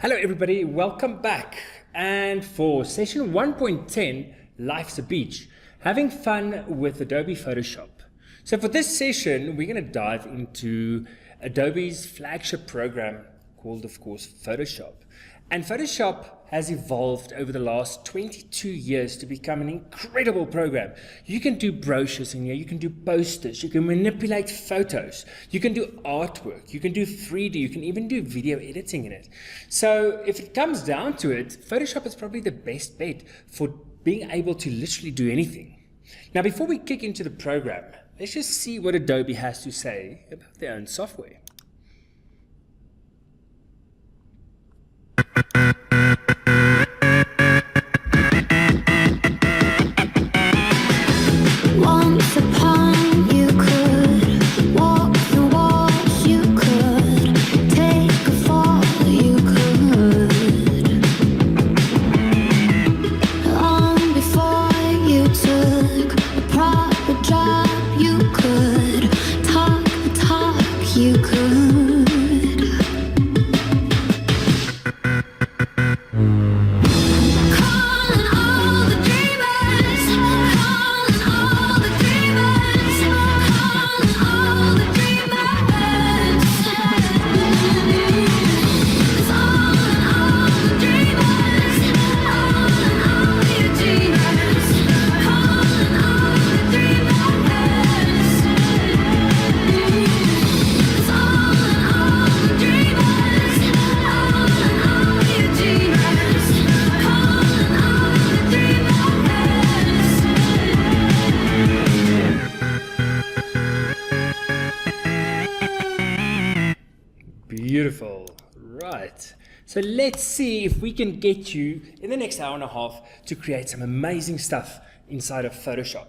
Hello everybody, welcome back. And for session 1.10, Life's a Beach, having fun with Adobe Photoshop. So for this session, we're going to dive into Adobe's flagship program called, of course, Photoshop. And Photoshop has evolved over the last 22 years to become an incredible program. You can do brochures in here, you can do posters, you can manipulate photos, you can do artwork, you can do 3D, you can even do video editing in it. So if it comes down to it, Photoshop is probably the best bet for being able to literally do anything. Now before we kick into the program, let's just see what Adobe has to say about their own software. Once upon you could walk the walls, you could take a fall, you could. Long before you took a proper job, you could talk the talk, you could. Beautiful. Right. So let's see if we can get you in the next hour and a half to create some amazing stuff inside of Photoshop.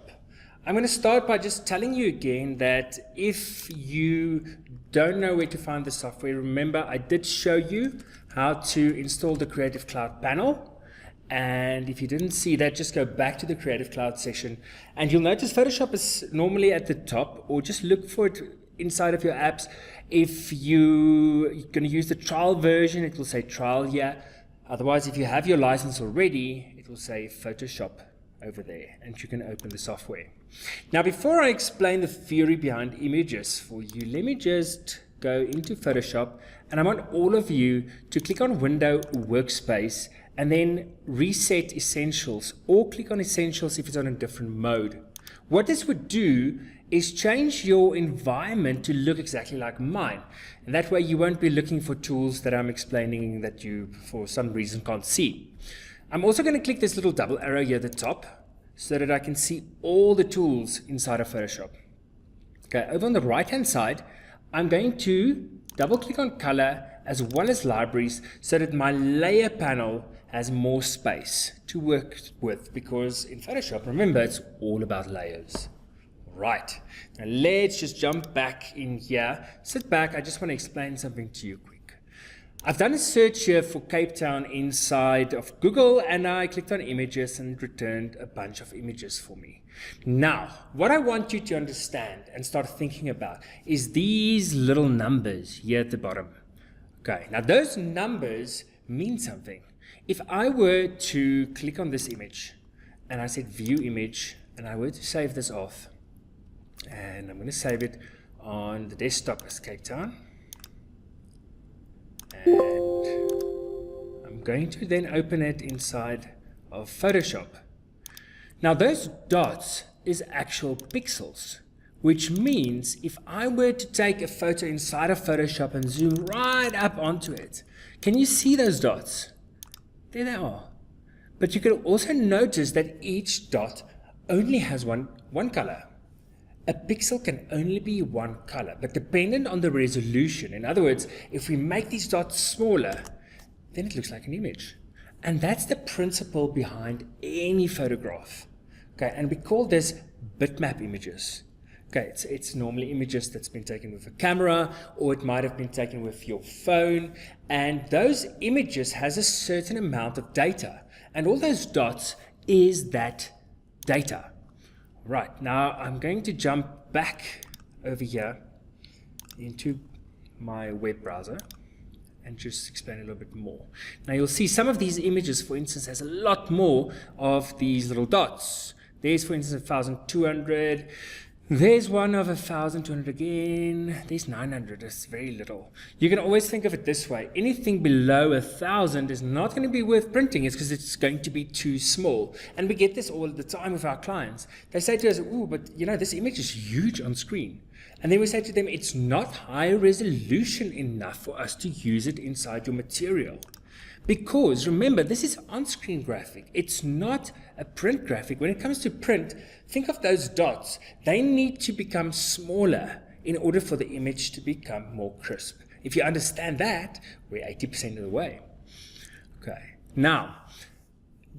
I'm going to start by just telling you again that if you don't know where to find the software, remember I did show you how to install the Creative Cloud panel. And if you didn't see that, just go back to the Creative Cloud session and you'll notice Photoshop is normally at the top, or just look for it inside of your apps. If you're going to use the trial version, it will say trial here. Otherwise, if you have your license already, it will say Photoshop over there, and you can open the software. Now, before I explain the theory behind images for you, let me just go into Photoshop, and I want all of you to click on Window Workspace and then reset Essentials, or click on Essentials if it's on a different mode. What this would do is change your environment to look exactly like mine. And that way you won't be looking for tools that I'm explaining that you, for some reason, can't see. I'm also going to click this little double arrow here at the top so that I can see all the tools inside of Photoshop. Okay, over on the right-hand side, I'm going to double-click on Color as well as Libraries so that my layer panel has more space to work with, because in Photoshop, remember, it's all about layers. Right, now let's just jump back in here. Sit back, I just want to explain something to you quick. I've done a search here for Cape Town inside of Google, and I clicked on images and it returned a bunch of images for me. Now, what I want you to understand and start thinking about is these little numbers here at the bottom. Okay, now those numbers mean something. If I were to click on this image and I said view image and I were to save this off, and I'm going to save it on the desktop as Cape Town, and I'm going to then open it inside of Photoshop. Now those dots is actual pixels, which means if I were to take a photo inside of Photoshop and zoom right up onto it, can you see those dots? There they are. But you can also notice that each dot only has one color. A pixel can only be one color, but dependent on the resolution. In other words, if we make these dots smaller, then it looks like an image. And that's the principle behind any photograph. Okay, and we call this bitmap images. Okay, it's normally images that's been taken with a camera, or it might have been taken with your phone, and those images has a certain amount of data, and all those dots is that data. Right, now I'm going to jump back over here into my web browser, and just explain a little bit more. Now you'll see some of these images, for instance, has a lot more of these little dots. There's, for instance, 1,200. There's one of 1,200 again. There's 900. It's very little. You can always think of it this way. Anything below 1,000 is not going to be worth printing. It's because it's going to be too small. And we get this all the time with our clients. They say to us, "Ooh, but you know, this image is huge on screen." And then we say to them, it's not high resolution enough for us to use it inside your material. Because remember, this is on-screen graphic. It's not a print graphic. When it comes to print, think of those dots. They need to become smaller in order for the image to become more crisp. If you understand that, we're 80% of the way. Okay. Now,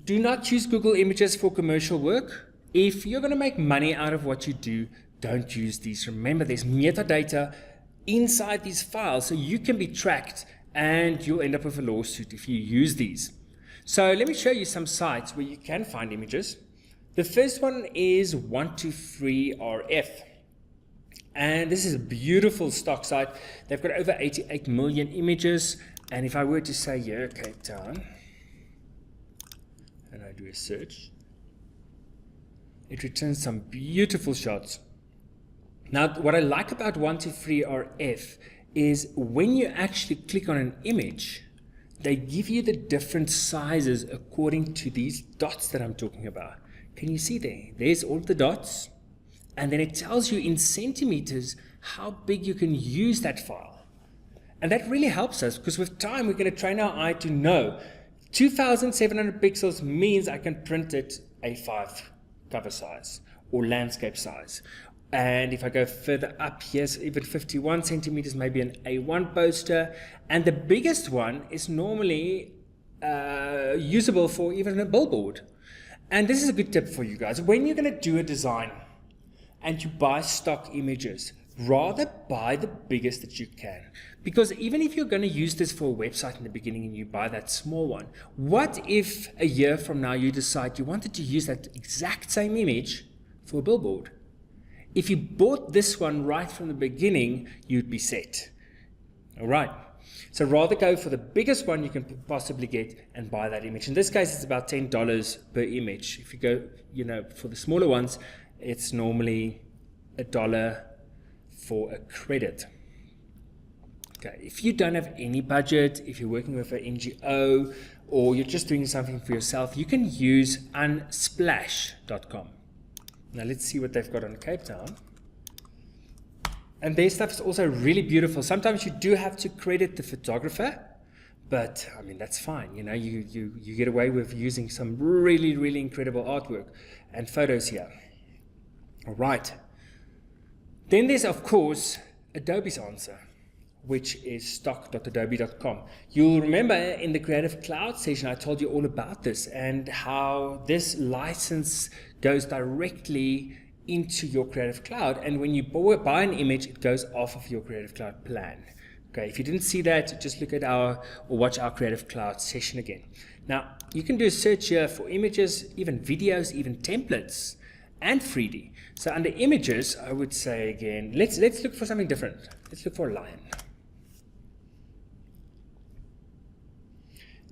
do not choose Google Images for commercial work. If you're going to make money out of what you do, don't use these. Remember, there's metadata inside these files, so you can be tracked and you'll end up with a lawsuit if you use these. So let me show you some sites where you can find images. The first one is 123RF. And this is a beautiful stock site. They've got over 88 million images. And if I were to say here, Cape Town, and I do a search, it returns some beautiful shots. Now, what I like about 123RF is when you actually click on an image, they give you the different sizes according to these dots that I'm talking about. Can you see there? There's all the dots. And then it tells you in centimeters how big you can use that file. And that really helps us because with time, we're going to train our eye to know 2,700 pixels means I can print it A5 cover size or landscape size. And if I go further up, here's even 51 centimeters, maybe an A1 poster. And the biggest one is normally usable for even a billboard. And this is a good tip for you guys. When you're going to do a design and you buy stock images, rather buy the biggest that you can. Because even if you're going to use this for a website in the beginning and you buy that small one, what if a year from now you decide you wanted to use that exact same image for a billboard? If you bought this one right from the beginning, you'd be set. All right. So rather go for the biggest one you can possibly get and buy that image. In this case, it's about $10 per image. If you go, for the smaller ones, it's normally $1 for a credit. Okay. If you don't have any budget, if you're working with an NGO or you're just doing something for yourself, you can use unsplash.com. Now let's see what they've got on Cape Town. And their stuff is also really beautiful. Sometimes you do have to credit the photographer, but I mean, that's fine. You get away with using some really, really incredible artwork and photos here. All right. Then there's, of course, Adobe's answer, which is stock.adobe.com. You'll remember in the Creative Cloud session, I told you all about this and how this license goes directly into your Creative Cloud. And when you buy an image, it goes off of your Creative Cloud plan. Okay, if you didn't see that, just look at or watch our Creative Cloud session again. Now, you can do a search here for images, even videos, even templates, and 3D. So under images, I would say again, let's look for something different. Let's look for a lion.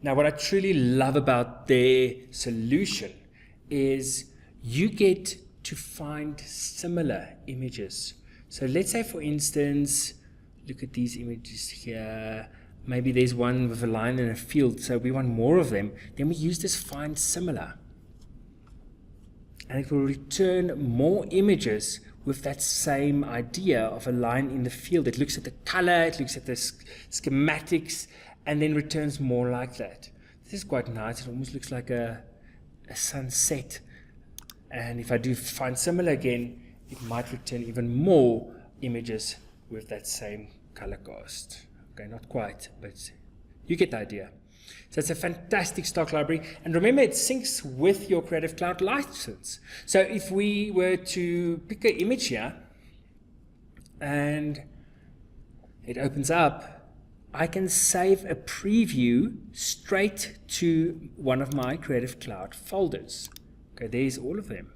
Now, what I truly love about their solution is you get to find similar images. So let's say, for instance, look at these images here. Maybe there's one with a lion in a field, so we want more of them. Then we use this find similar. And it will return more images with that same idea of a lion in the field. It looks at the color, it looks at the schematics, and then returns more like that. This is quite nice. It almost looks like a sunset. And if I do find similar again, it might return even more images with that same color cast. Okay, not quite, but you get the idea. So it's a fantastic stock library. And remember, it syncs with your Creative Cloud license. So if we were to pick an image here, and it opens up, I can save a preview straight to one of my Creative Cloud folders. Okay, there's all of them.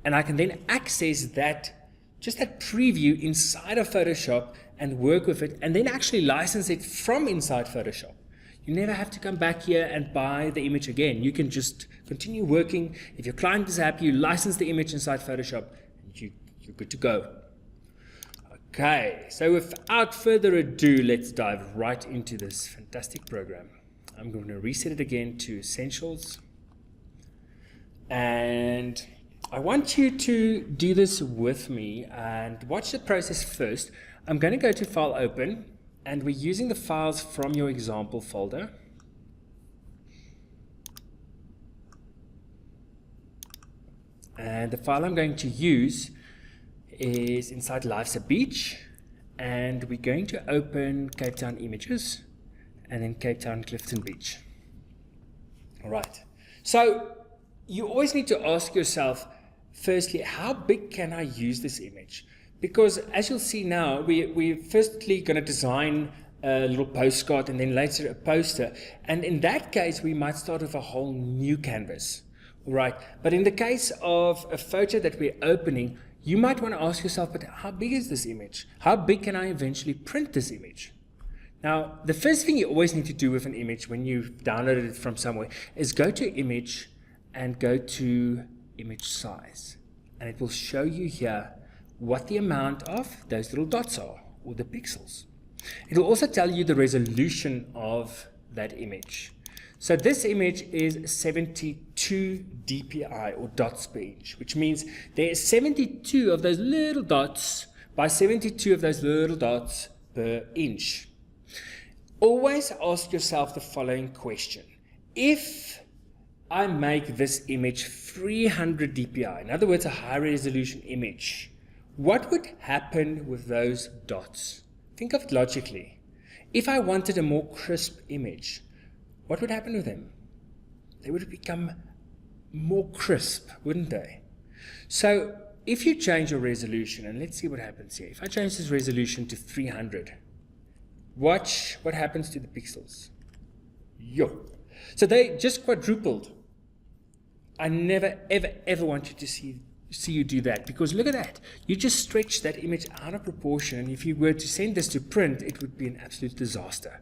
And I can then access that, just that preview inside of Photoshop and work with it and then actually license it from inside Photoshop. You never have to come back here and buy the image again. You can just continue working. If your client is happy, you license the image inside Photoshop and you're good to go. Okay, so without further ado, let's dive right into this fantastic program. I'm going to reset it again to Essentials. And I want you to do this with me and watch the process first. I'm going to go to File Open, and we're using the files from your example folder. And the file I'm going to use is inside Life's a Beach, and we're going to open Cape Town Images and then Cape Town Clifton Beach. All right, so you always need to ask yourself, firstly, how big can I use this image? Because as you'll see now, we're firstly going to design a little postcard and then later a poster. And in that case, we might start with a whole new canvas. All right, but in the case of a photo that we're opening, you might want to ask yourself, but how big is this image? How big can I eventually print this image? Now, the first thing you always need to do with an image when you've downloaded it from somewhere is go to Image and go to Image Size. And it will show you here what the amount of those little dots are, or the pixels. It will also tell you the resolution of that image. So this image is 72 dpi, or dots per inch, which means there are 72 of those little dots by 72 of those little dots per inch. Always ask yourself the following question. If I make this image 300 dpi, in other words, a high resolution image, what would happen with those dots? Think of it logically. If I wanted a more crisp image, what would happen with them? They would become more crisp, wouldn't they? So if you change your resolution, and let's see what happens here. If I change this resolution to 300, watch what happens to the pixels. Yo. So they just quadrupled. I never, ever want you to see you do that, because look at that. You just stretched that image out of proportion, and if you were to send this to print, it would be an absolute disaster.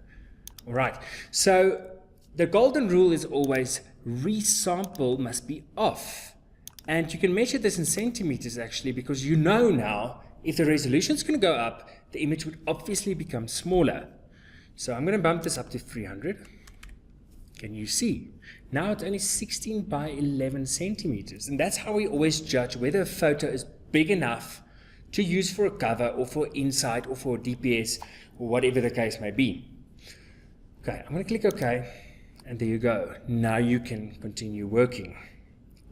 All right. So the golden rule is always resample must be off. And you can measure this in centimeters actually, because you know now if the resolution is going to go up, the image would obviously become smaller. So I'm going to bump this up to 300. Can you see? Now it's only 16 by 11 centimeters. And that's how we always judge whether a photo is big enough to use for a cover or for Insight or for DPS or whatever the case may be. Okay, I'm going to click OK. And there you go. Now you can continue working.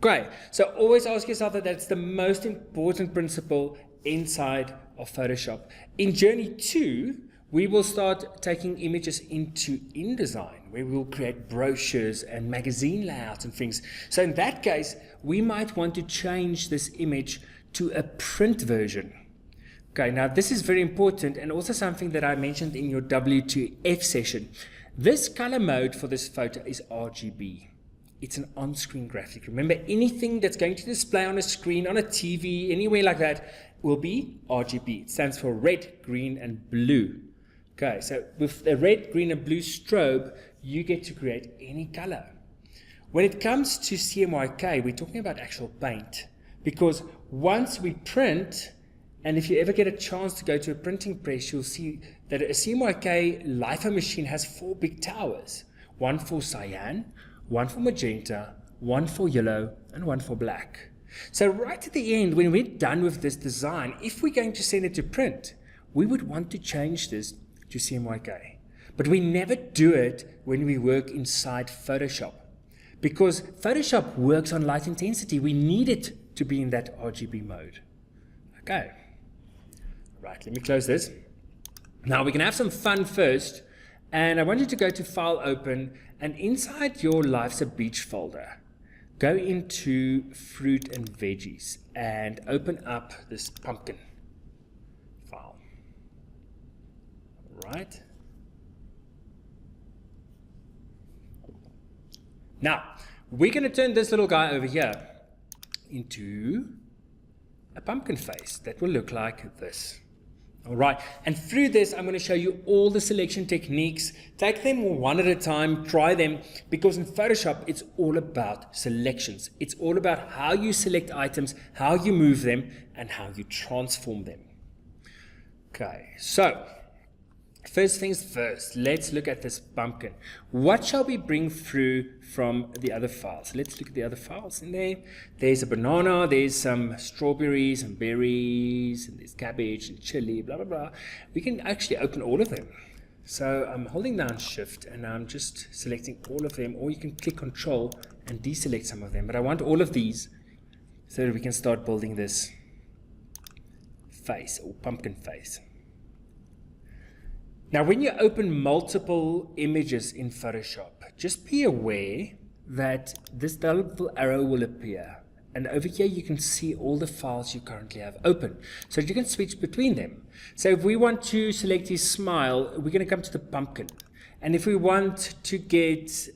Great. So always ask yourself that that's the most important principle inside of Photoshop. In Journey 2, we will start taking images into InDesign, where we'll create brochures and magazine layouts and things. So in that case, we might want to change this image to a print version. Okay, now this is very important, and also something that I mentioned in your W2F session. This color mode for this photo is RGB. It's an on-screen graphic. Remember, anything that's going to display on a screen, on a TV, anywhere like that, will be RGB. It stands for red, green, and blue. Okay, so with the red, green, and blue strobe, you get to create any color. When it comes to CMYK, we're talking about actual paint, because once we print, and if you ever get a chance to go to a printing press, you'll see that a CMYK LiFo machine has 4 big towers. One for cyan, one for magenta, one for yellow, and one for black. So right at the end, when we're done with this design, if we're going to send it to print, we would want to change this to CMYK. But we never do it when we work inside Photoshop, because Photoshop works on light intensity. We need it to be in that RGB mode. Okay. Right, let me close this. Now we can have some fun first, and I want you to go to File Open, and inside your Life's a Beach folder, go into Fruit and Veggies and open up this pumpkin file. All right. Now, we're going to turn this little guy over here into a pumpkin face that will look like this. All right, and through this, I'm going to show you all the selection techniques. Take them one at a time, try them, because in Photoshop, it's all about selections. It's all about how you select items, how you move them, and how you transform them. Okay, so first things first, let's look at this pumpkin. What shall we bring through from the other files? Let's look at the other files in there. There's a banana, there's some strawberries and berries, and there's cabbage and chili, blah, blah, blah. We can actually open all of them. So I'm holding down Shift and I'm just selecting all of them, or you can click Control and deselect some of them. But I want all of these so that we can start building this face or pumpkin face. Now, when you open multiple images in Photoshop, just be aware that this little arrow will appear. And over here, you can see all the files you currently have open. So you can switch between them. So if we want to select his smile, we're going to come to the pumpkin. And if we want to get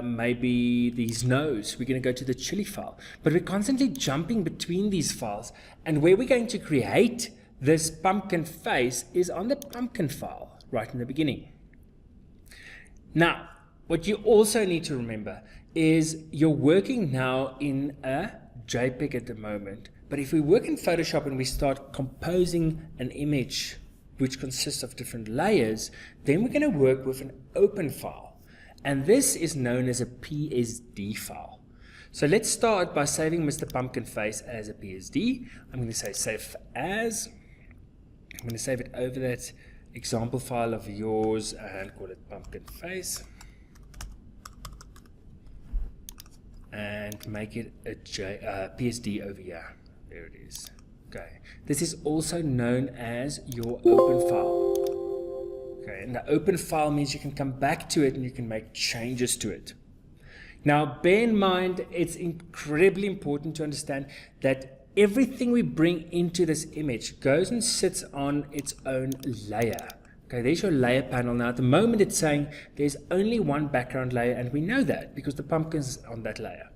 maybe his nose, we're going to go to the chili file. But we're constantly jumping between these files. And where we're going to create this pumpkin face is on the pumpkin file right in the beginning. Now, what you also need to remember is you're working now in a JPEG at the moment. But if we work in Photoshop and we start composing an image which consists of different layers, then we're going to work with an open file. And this is known as a PSD file. So let's start by saving Mr. Pumpkin Face as a PSD. I'm going to say save as. I'm going to save it over that example file of yours and call it Pumpkin Face. And make it a PSD over here. There it is. Okay. This is also known as your open file. Okay. And the open file means you can come back to it and you can make changes to it. Now, bear in mind, it's incredibly important to understand that everything we bring into this image goes and sits on its own layer. Okay, there's your layer panel. Now, at the moment, it's saying there's only one background layer, and we know that because the pumpkin's on that layer.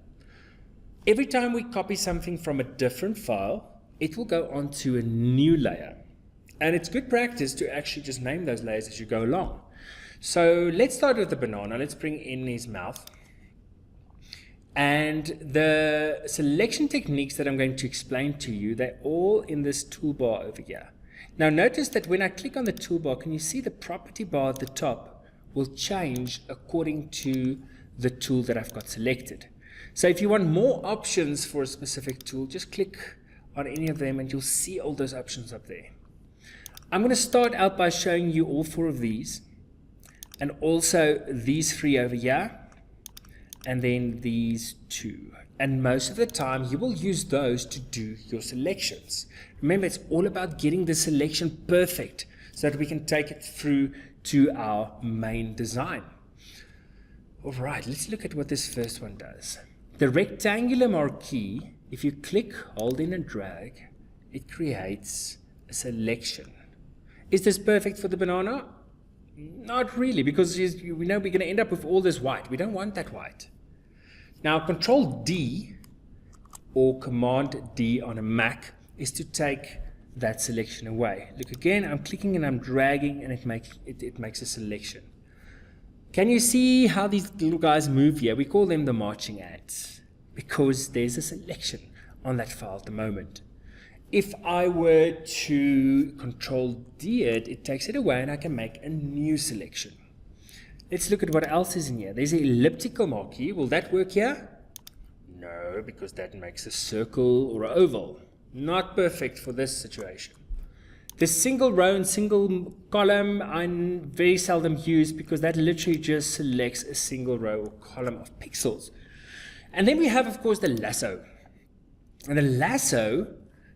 Every time we copy something from a different file, it will go onto a new layer. And it's good practice to actually just name those layers as you go along. So let's start with the banana. Let's bring in his mouth. And the selection techniques that I'm going to explain to you, they're all in this toolbar over here. Now notice that when I click on the toolbar, can you see the property bar at the top will change according to the tool that I've got selected. So if you want more options for a specific tool, just click on any of them and you'll see all those options up there. I'm going to start out by showing you all four of these, and also these three over here, and then these two. And most of the time you will use those to do your selections. Remember, it's all about getting the selection perfect so that we can take it through to our main design. All right, let's look at what this first one does. The rectangular marquee, if you click, hold in and drag, it creates a selection. Is this perfect for the banana? Not really, because we know we're going to end up with all this white. We don't want that white. Now, Control D or Command D on a Mac is to take that selection away. Look again, I'm clicking and I'm dragging, and it makes a selection. Can you see how these little guys move here? We call them the marching ants because there's a selection on that file at the moment. If I were to Control D it, it takes it away and I can make a new selection. Let's look at what else is in here. There's an elliptical marquee. Will that work here? No, because that makes a circle or an oval. Not perfect for this situation. The single row and single column I very seldom use because that literally just selects a single row or column of pixels. And then we have, of course, the lasso. And the lasso,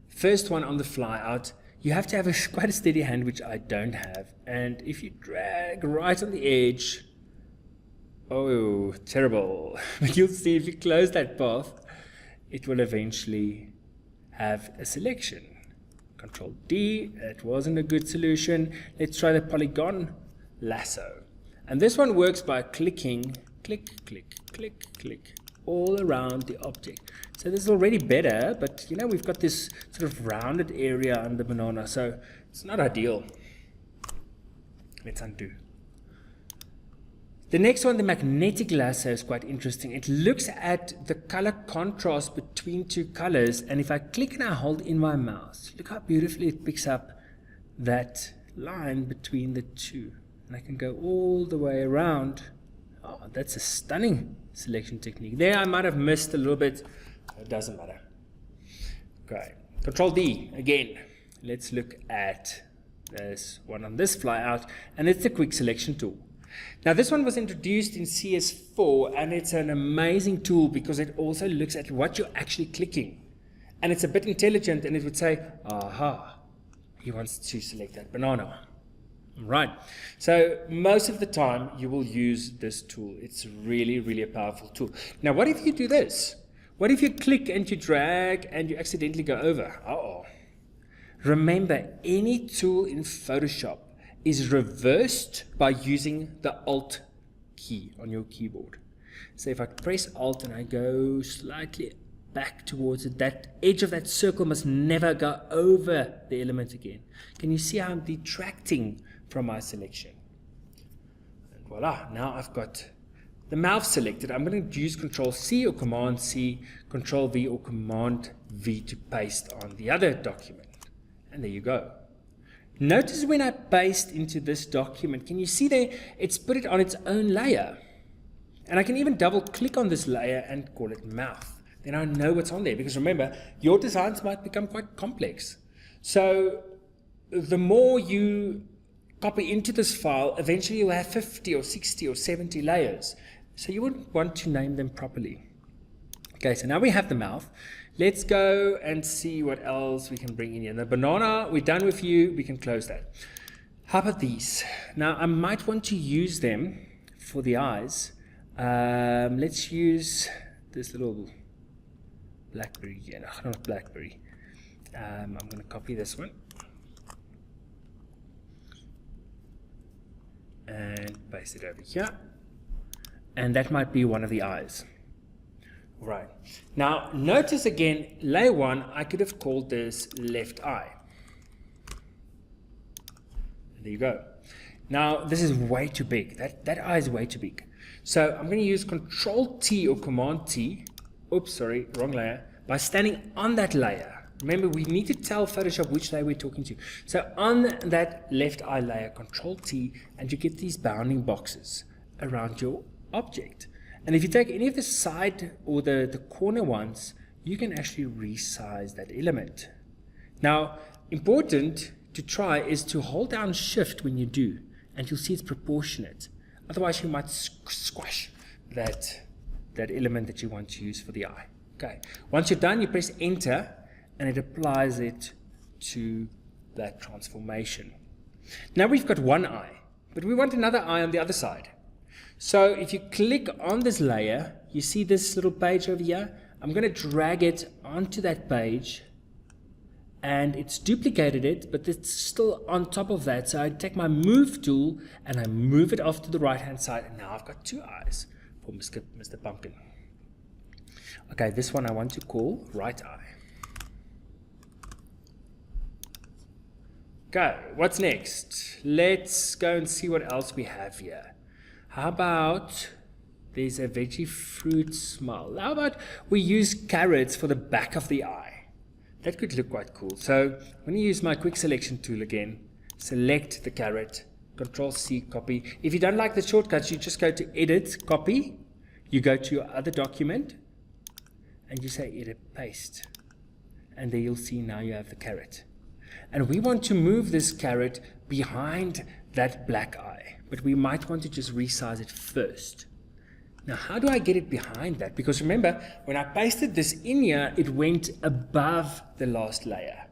first one on the fly out, you have to have quite a steady hand, which I don't have. And if you drag right on the edge, oh, terrible. But you'll see if you close that path, it will eventually have a selection. Control D, that wasn't a good solution. Let's try the Polygon Lasso. And this one works by clicking, click, click, click, click, all around the object. So this is already better, but you know, we've got this sort of rounded area on the banana, so it's not ideal. Let's undo. The next one, the magnetic lasso, is quite interesting. It looks at the color contrast between two colors, and if I click and I hold in my mouse, look how beautifully it picks up that line between the two. And I can go all the way around. Oh, that's a stunning selection technique. There I might have missed a little bit. It doesn't matter. Okay, Control D again. Let's look at this one on this flyout, and it's the quick selection tool. Now this one was introduced in CS4, and it's an amazing tool because it also looks at what you're actually clicking, and it's a bit intelligent, and it would say, aha, he wants to select that banana. Right, so most of the time you will use this tool. It's really, really a powerful tool. Now what if you do this? What if you click and you drag and you accidentally go over? Uh-oh. Remember, any tool in Photoshop is reversed by using the Alt key on your keyboard. So if I press Alt and I go slightly back towards it, that edge of that circle must never go over the element again. Can you see how I'm detracting from my selection? And voila, now I've got the mouth selected. I'm going to use Control C or Command C, Control V or Command V to paste on the other document. And there you go. Notice when I paste into this document, can you see there, it's put it on its own layer. And I can even double click on this layer and call it mouth. Then I know what's on there, because remember, your designs might become quite complex. So the more you copy into this file, eventually you'll have 50 or 60 or 70 layers. So you would want to name them properly. Okay, so now we have the mouth. Let's go and see what else we can bring in here. The banana, we're done with you. We can close that. How about these? Now, I might want to use them for the eyes. Let's use this little blackberry. Yeah, no, not blackberry. I'm going to copy this one. And paste it over here. And that might be one of the eyes. Right. Now, notice again, layer 1, I could have called this left eye. There you go. Now, this is way too big. That eye is way too big. So I'm going to use Control T or Command T. Oops, sorry, wrong layer. By standing on that layer. Remember, we need to tell Photoshop which layer we're talking to. So on that left eye layer, Control T, and you get these bounding boxes around your object. And if you take any of the side or the corner ones, you can actually resize that element. Now, important to try is to hold down Shift when you do, and you'll see it's proportionate. Otherwise, you might squash that element that you want to use for the eye. Okay. Once you're done, you press Enter, and it applies it to that transformation. Now we've got one eye, but we want another eye on the other side. So if you click on this layer, you see this little page over here. I'm going to drag it onto that page, and it's duplicated it, but it's still on top of that. So I take my Move tool and I move it off to the right hand side, and now I've got two eyes for Mr. Pumpkin. Okay, this one I want to call right eye. Okay, what's next? Let's go and see what else we have here. How about there's a veggie fruit smile? How about we use carrots for the back of the eye? That could look quite cool. So I'm going to use my quick selection tool again. Select the carrot, Control C, copy. If you don't like the shortcuts, you just go to Edit, Copy. You go to your other document and you say Edit, Paste. And there you'll see now you have the carrot. And we want to move this carrot behind that black eye, but we might want to just resize it first. Now, how do I get it behind that? Because remember, when I pasted this in here, it went above the last layer.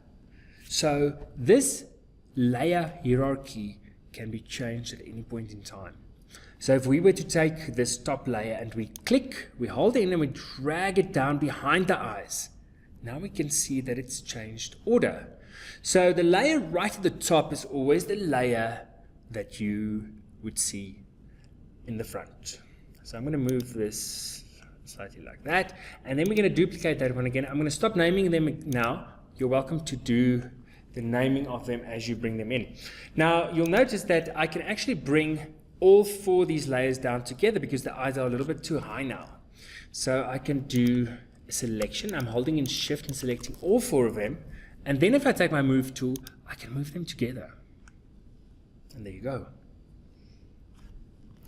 So this layer hierarchy can be changed at any point in time. So if we were to take this top layer and we click, we hold it in and we drag it down behind the eyes, now we can see that it's changed order. So the layer right at the top is always the layer that you would see in the front. So I'm going to move this slightly like that. And then we're going to duplicate that one again. I'm going to stop naming them now. You're welcome to do the naming of them as you bring them in. Now, you'll notice that I can actually bring all 4 of these layers down together because the eyes are a little bit too high now. So I can do a selection. I'm holding in Shift and selecting all 4 of them. And then if I take my Move tool, I can move them together. And there you go.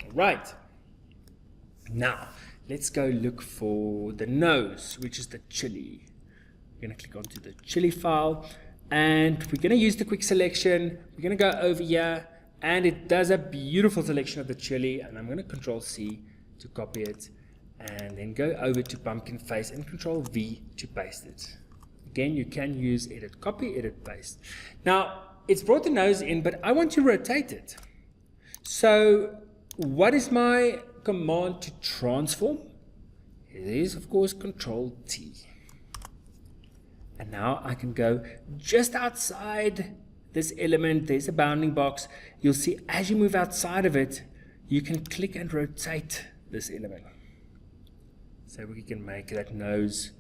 All right. Now, let's go look for the nose, which is the chili. We're going to click onto the chili file. And we're going to use the quick selection. We're going to go over here. And it does a beautiful selection of the chili. And I'm going to Control C to copy it. And then go over to pumpkin face and Control V to paste it. Again, you can use Edit Copy, Edit Paste. Now, it's brought the nose in, but I want to rotate it. So, what is my command to transform? It is, of course, Control T. And now I can go just outside this element. There's a bounding box. You'll see as you move outside of it, you can click and rotate this element. So we can make that nose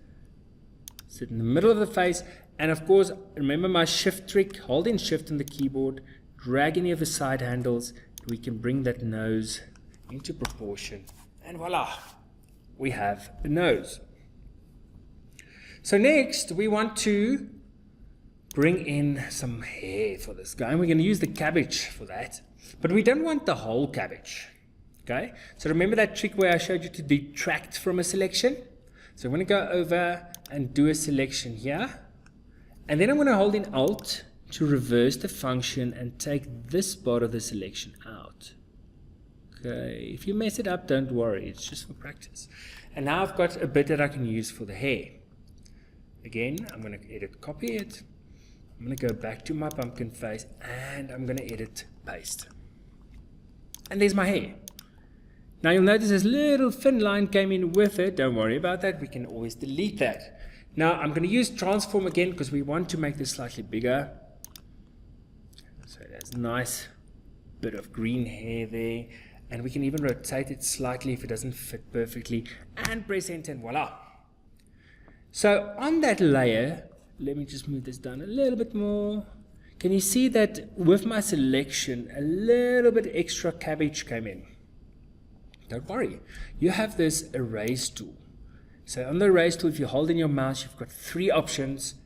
sit in the middle of the face. And of course, remember my shift trick, hold in shift on the keyboard, drag any of the side handles, we can bring that nose into proportion. And voila, we have the nose. So next, we want to bring in some hair for this guy. And we're going to use the cabbage for that. But we don't want the whole cabbage. Okay, so remember that trick where I showed you to detract from a selection? So I'm going to go over and do a selection here. And then I'm going to hold in Alt to reverse the function and take this part of the selection out. Okay, if you mess it up, don't worry, it's just for practice. And now I've got a bit that I can use for the hair. Again, I'm going to edit, copy it. I'm going to go back to my pumpkin face and I'm going to edit, paste. And there's my hair. Now you'll notice this little thin line came in with it. Don't worry about that. We can always delete that. Now I'm going to use transform again because we want to make this slightly bigger. So there's a nice bit of green hair there. And we can even rotate it slightly if it doesn't fit perfectly. And press enter and voila. So on that layer, let me just move this down a little bit more. Can you see that with my selection, a little bit extra cabbage came in? Don't worry, you have this erase tool. So on the erase tool, if you hold in your mouse, you've got 3 options,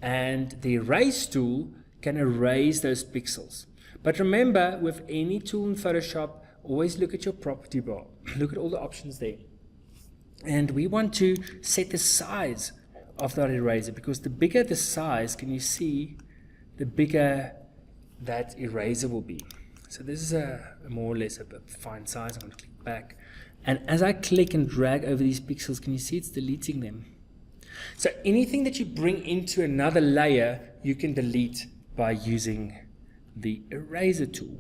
and the erase tool can erase those pixels. But remember, with any tool in Photoshop, always look at your property bar. Look at all the options there. And we want to set the size of that eraser, because the bigger the size, can you see, the bigger that eraser will be. So this is a more or less a fine size. I'm going to click back. And as I click and drag over these pixels, can you see it's deleting them? So anything that you bring into another layer, you can delete by using the eraser tool.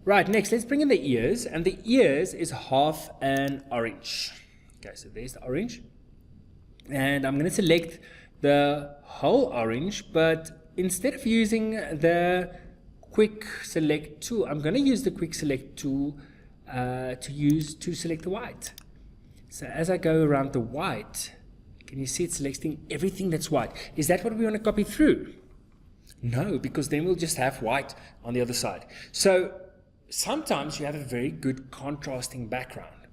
Right, next let's bring in the ears. And the ears is half an orange. Okay, so there's the orange. And I'm going to select the whole orange, but instead of using the quick select tool, I'm going to use the quick select tool to select the white. So as I go around the white, can you see it's selecting everything that's white? Is that what we want to copy through? No, because then we'll just have white on the other side. So sometimes you have a very good contrasting background.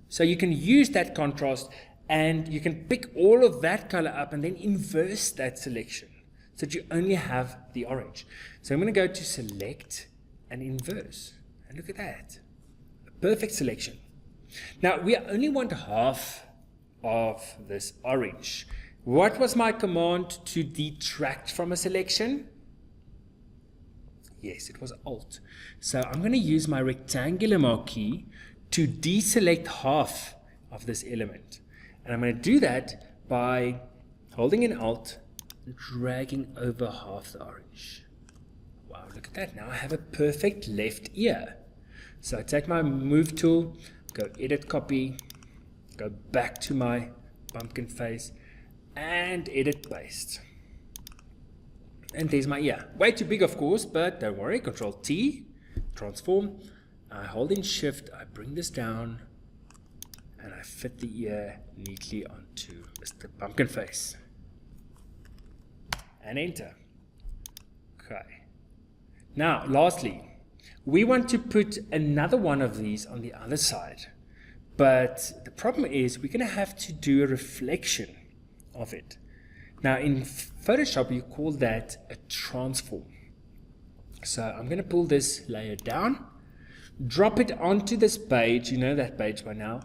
So you can use that contrast and you can pick all of that color up and then inverse that selection so that you only have the orange. So I'm going to go to select and inverse. And look at that. A perfect selection. Now we only want half of this orange. What was my command to detract from a selection? Yes, it was Alt. So I'm going to use my rectangular marquee to deselect half of this element. And I'm going to do that by holding in Alt and dragging over half the orange. Wow, look at that. Now I have a perfect left ear. So I take my move tool, go edit copy, go back to my pumpkin face, and edit paste. And there's my ear. Way too big, of course, but don't worry. Control T, transform. I hold in Shift, I bring this down, and I fit the ear neatly onto Mr. Pumpkin Face. And enter. Okay. Now, lastly, we want to put another one of these on the other side. But the problem is we're going to have to do a reflection of it. Now, in Photoshop, you call that a transform. So I'm going to pull this layer down, drop it onto this page. You know that page by now.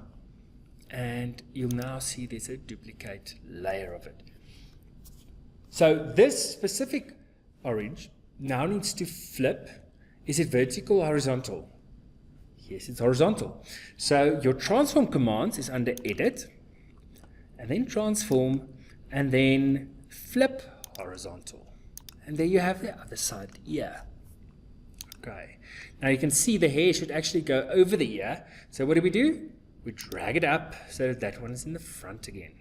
And you'll now see there's a duplicate layer of it. So this specific orange now needs to flip. Is it vertical or horizontal? Yes, it's horizontal. So your transform commands is under edit, and then transform, and then flip horizontal. And there you have the other side ear. Okay. Now you can see the hair should actually go over the ear. So what do? We drag it up so that that one is in the front again.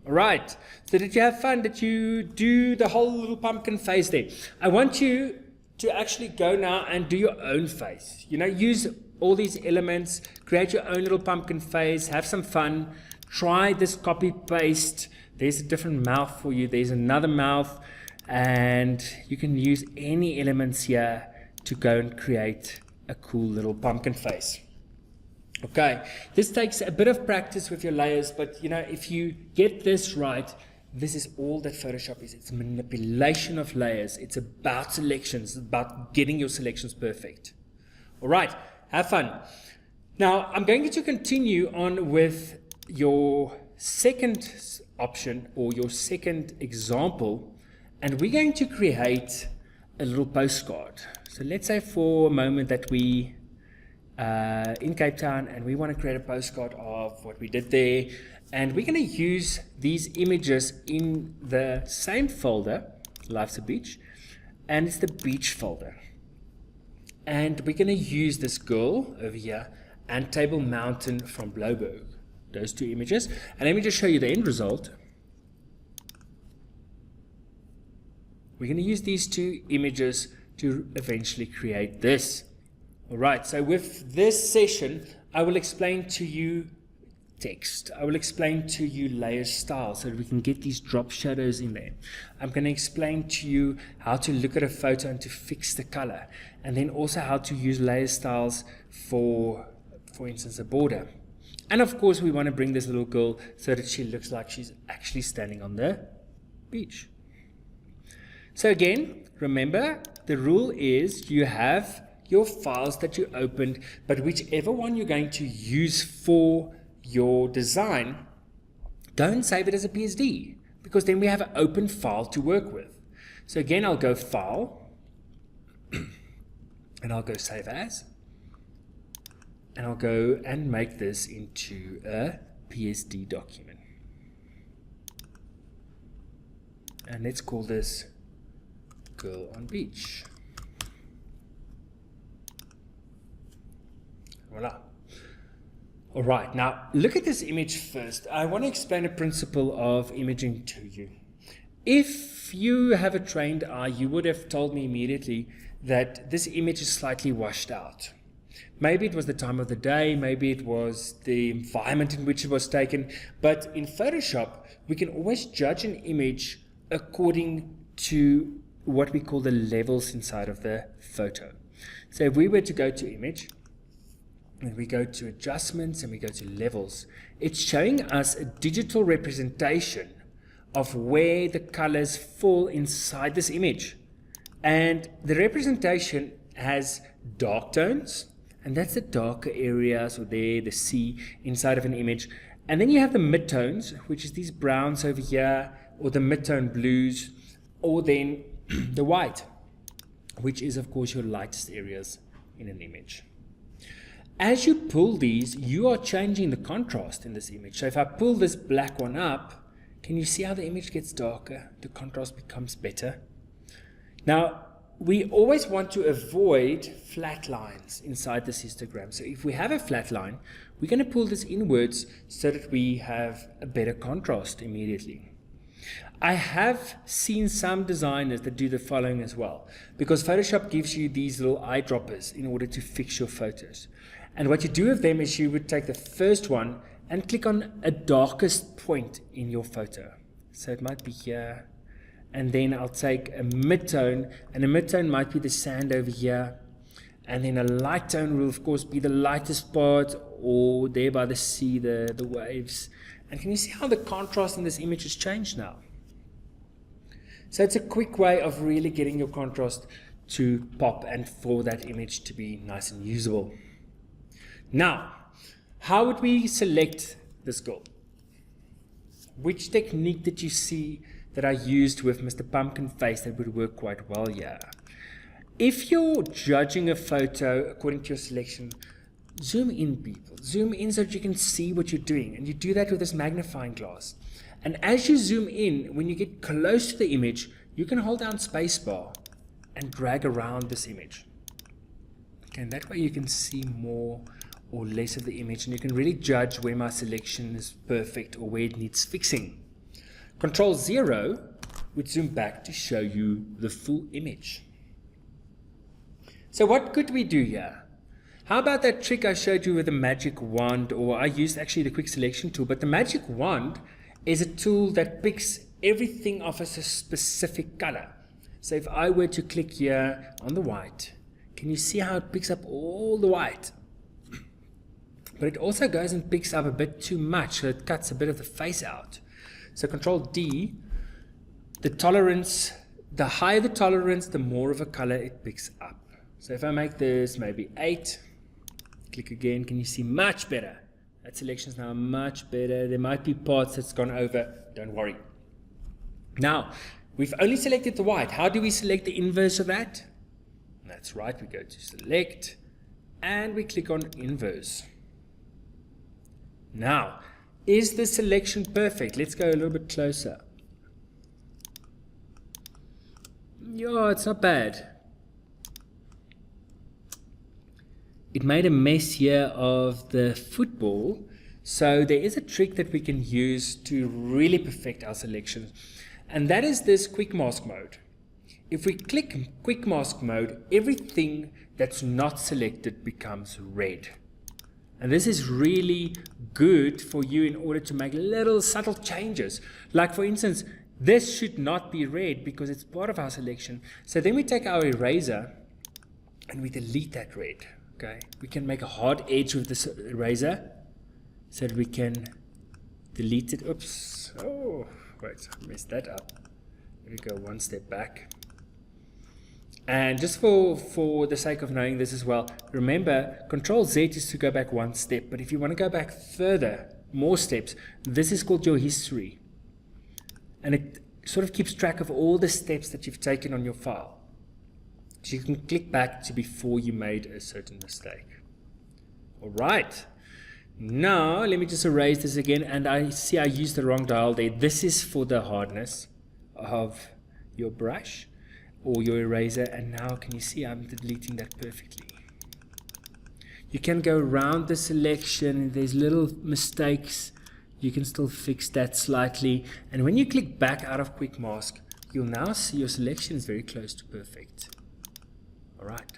Alright, so did you have fun? Did you do the whole little pumpkin face there? I want you to actually go now and do your own face. You know, use all these elements, create your own little pumpkin face, have some fun, try this copy paste. There's a different mouth for you, there's another mouth, and you can use any elements here to go and create a cool little pumpkin face. Okay, this takes a bit of practice with your layers, but you know, if you get this right, this is all that Photoshop is. It's manipulation of layers. It's about selections. It's about getting your selections perfect. All right, have fun. Now, I'm going to continue on with your second option or your second example, and we're going to create a little postcard. So let's say for a moment that we in Cape Town and we want to create a postcard of what we did there, and we're going to use these images in the same folder, Life's a Beach, and it's the beach folder. And we're going to use this girl over here and Table Mountain from Bloberg, those two images. And let me just show you the end result. We're going to use these two images to eventually create this. Alright, so with this session, I will explain to you text. I will explain to you layer style so that we can get these drop shadows in there. I'm going to explain to you how to look at a photo and to fix the color. And then also how to use layer styles for instance, a border. And of course, we want to bring this little girl so that she looks like she's actually standing on the beach. So again, remember, the rule is you have your files that you opened, but whichever one you're going to use for your design, don't save it as a PSD, because then we have an open file to work with. So again, I'll go File, and I'll go Save As, and I'll go and make this into a PSD document. And let's call this Girl on Beach. Voila. All right, now look at this image first. I want to explain a principle of imaging to you. If you have a trained eye, you would have told me immediately that this image is slightly washed out. Maybe it was the time of the day, maybe it was the environment in which it was taken, but in Photoshop, we can always judge an image according to what we call the levels inside of the photo. So if we were to go to Image, and we go to Adjustments and we go to Levels, it's showing us a digital representation of where the colors fall inside this image. And the representation has dark tones, and that's the darker areas, or there, the sea inside of an image. And then you have the midtones, which is these browns over here, or the midtone blues, or then the white, which is of course your lightest areas in an image. As you pull these, you are changing the contrast in this image. So if I pull this black one up, can you see how the image gets darker? The contrast becomes better. Now, we always want to avoid flat lines inside this histogram. So if we have a flat line, we're going to pull this inwards so that we have a better contrast immediately. I have seen some designers that do the following as well, because Photoshop gives you these little eyedroppers in order to fix your photos. And what you do with them is you would take the first one and click on a darkest point in your photo. So it might be here. And then I'll take a mid-tone, and a mid-tone might be the sand over here. And then a light tone will of course be the lightest part, or there by the sea, the waves. And can you see how the contrast in this image has changed now? So it's a quick way of really getting your contrast to pop and for that image to be nice and usable. Now, how would we select this girl? Which technique did you see that I used with Mr. Pumpkin Face that would work quite well here? If you're judging a photo according to your selection, zoom in, people. Zoom in so that you can see what you're doing. And you do that with this magnifying glass. And as you zoom in, when you get close to the image, you can hold down spacebar and drag around this image. Okay, and that way you can see more or less of the image, and you can really judge where my selection is perfect or where it needs fixing. Control 0 would zoom back to show you the full image. So what could we do here? How about that trick I showed you with the magic wand, or I used actually the quick selection tool, but the magic wand is a tool that picks everything off as a specific color. So if I were to click here on the white, can you see how it picks up all the white? But it also goes and picks up a bit too much, so it cuts a bit of the face out. So Control D, the tolerance, the higher the tolerance, the more of a color it picks up. So if I make this maybe 8, click again, can you see much better? That selection is now much better. There might be parts that's gone over, don't worry. Now, we've only selected the white. How do we select the inverse of that? That's right, we go to select and we click on inverse. Now, is the selection perfect? Let's go a little bit closer. Yeah, it's not bad. It made a mess here of the football, so there is a trick that we can use to really perfect our selection, and that is this quick mask mode. If we click quick mask mode, everything that's not selected becomes red. And this is really good for you in order to make little subtle changes. Like for instance, this should not be red because it's part of our selection. So then we take our eraser and we delete that red. Okay, we can make a hard edge with this eraser so that we can delete it. Oops. Oh, wait, I messed that up. Let me go one step back. And just for the sake of knowing this as well, remember, Control Z is to go back one step. But if you want to go back further, more steps, this is called your history. And it sort of keeps track of all the steps that you've taken on your file. So you can click back to before you made a certain mistake. All right. Now, let me just erase this again. And I see I used the wrong dial there. This is for the hardness of your brush or your eraser. And now, can you see I'm deleting that perfectly? You can go around the selection. There's little mistakes. You can still fix that slightly. And when you click back out of Quick Mask, you'll now see your selection is very close to perfect. All right.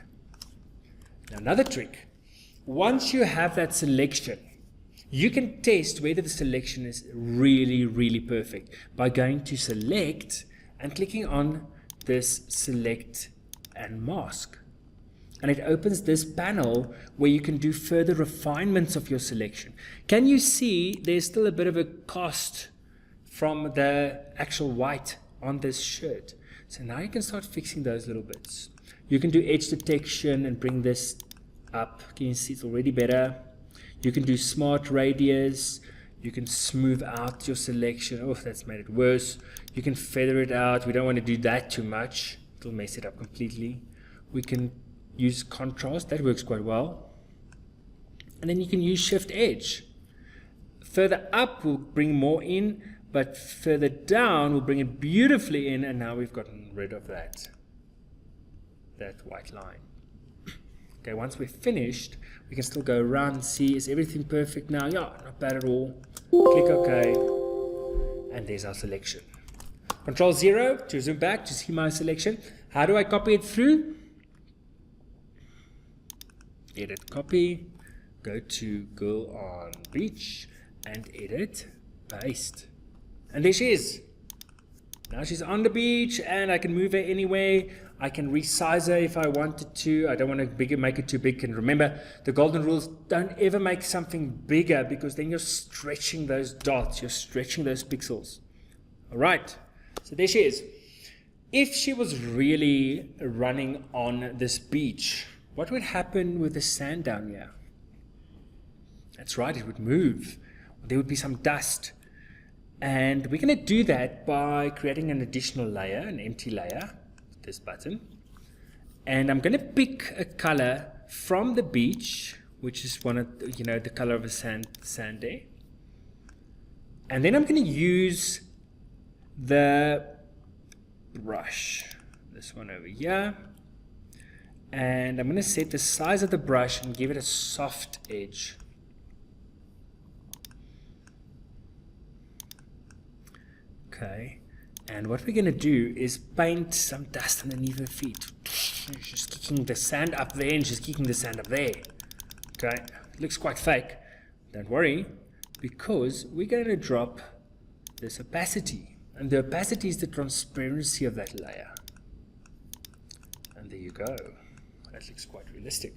Now another trick. Once you have that selection, you can test whether the selection is really, really perfect by going to select and clicking on this select and mask. And it opens this panel where you can do further refinements of your selection. Can you see there's still a bit of a cost from the actual white on this shirt? So now you can start fixing those little bits. You can do edge detection and bring this up. Can you see it's already better? You can do smart radius. You can smooth out your selection. Oh, that's made it worse. You can feather it out. We don't want to do that too much. It'll mess it up completely. We can use contrast. That works quite well. And then you can use shift edge. Further up will bring more in, but further down will bring it beautifully in, and now we've gotten rid of that white line. Okay, once we're finished, we can still go around and see, is everything perfect now? Yeah, not bad at all. Click OK, and there's our selection. Control 0 to zoom back to see my selection. How do I copy it through? Edit copy, go to girl on beach and edit, paste. And there she is. Now she's on the beach and I can move her anywhere. I can resize her if I wanted to. I don't want to make it too big. And remember, the golden rules, don't ever make something bigger because then you're stretching those dots, you're stretching those pixels. All right, so there she is. If she was really running on this beach, what would happen with the sand down here? That's right, it would move. There would be some dust. And we're going to do that by creating an additional layer, an empty layer, this button. And I'm going to pick a color from the beach, which is one of, the color of a sand there. And then I'm going to use the brush, this one over here. And I'm going to set the size of the brush and give it a soft edge. Okay, and what we're going to do is paint some dust underneath her feet. She's kicking the sand up there and she's kicking the sand up there. Okay, it looks quite fake. Don't worry, because we're going to drop this opacity. And the opacity is the transparency of that layer. And there you go. That looks quite realistic.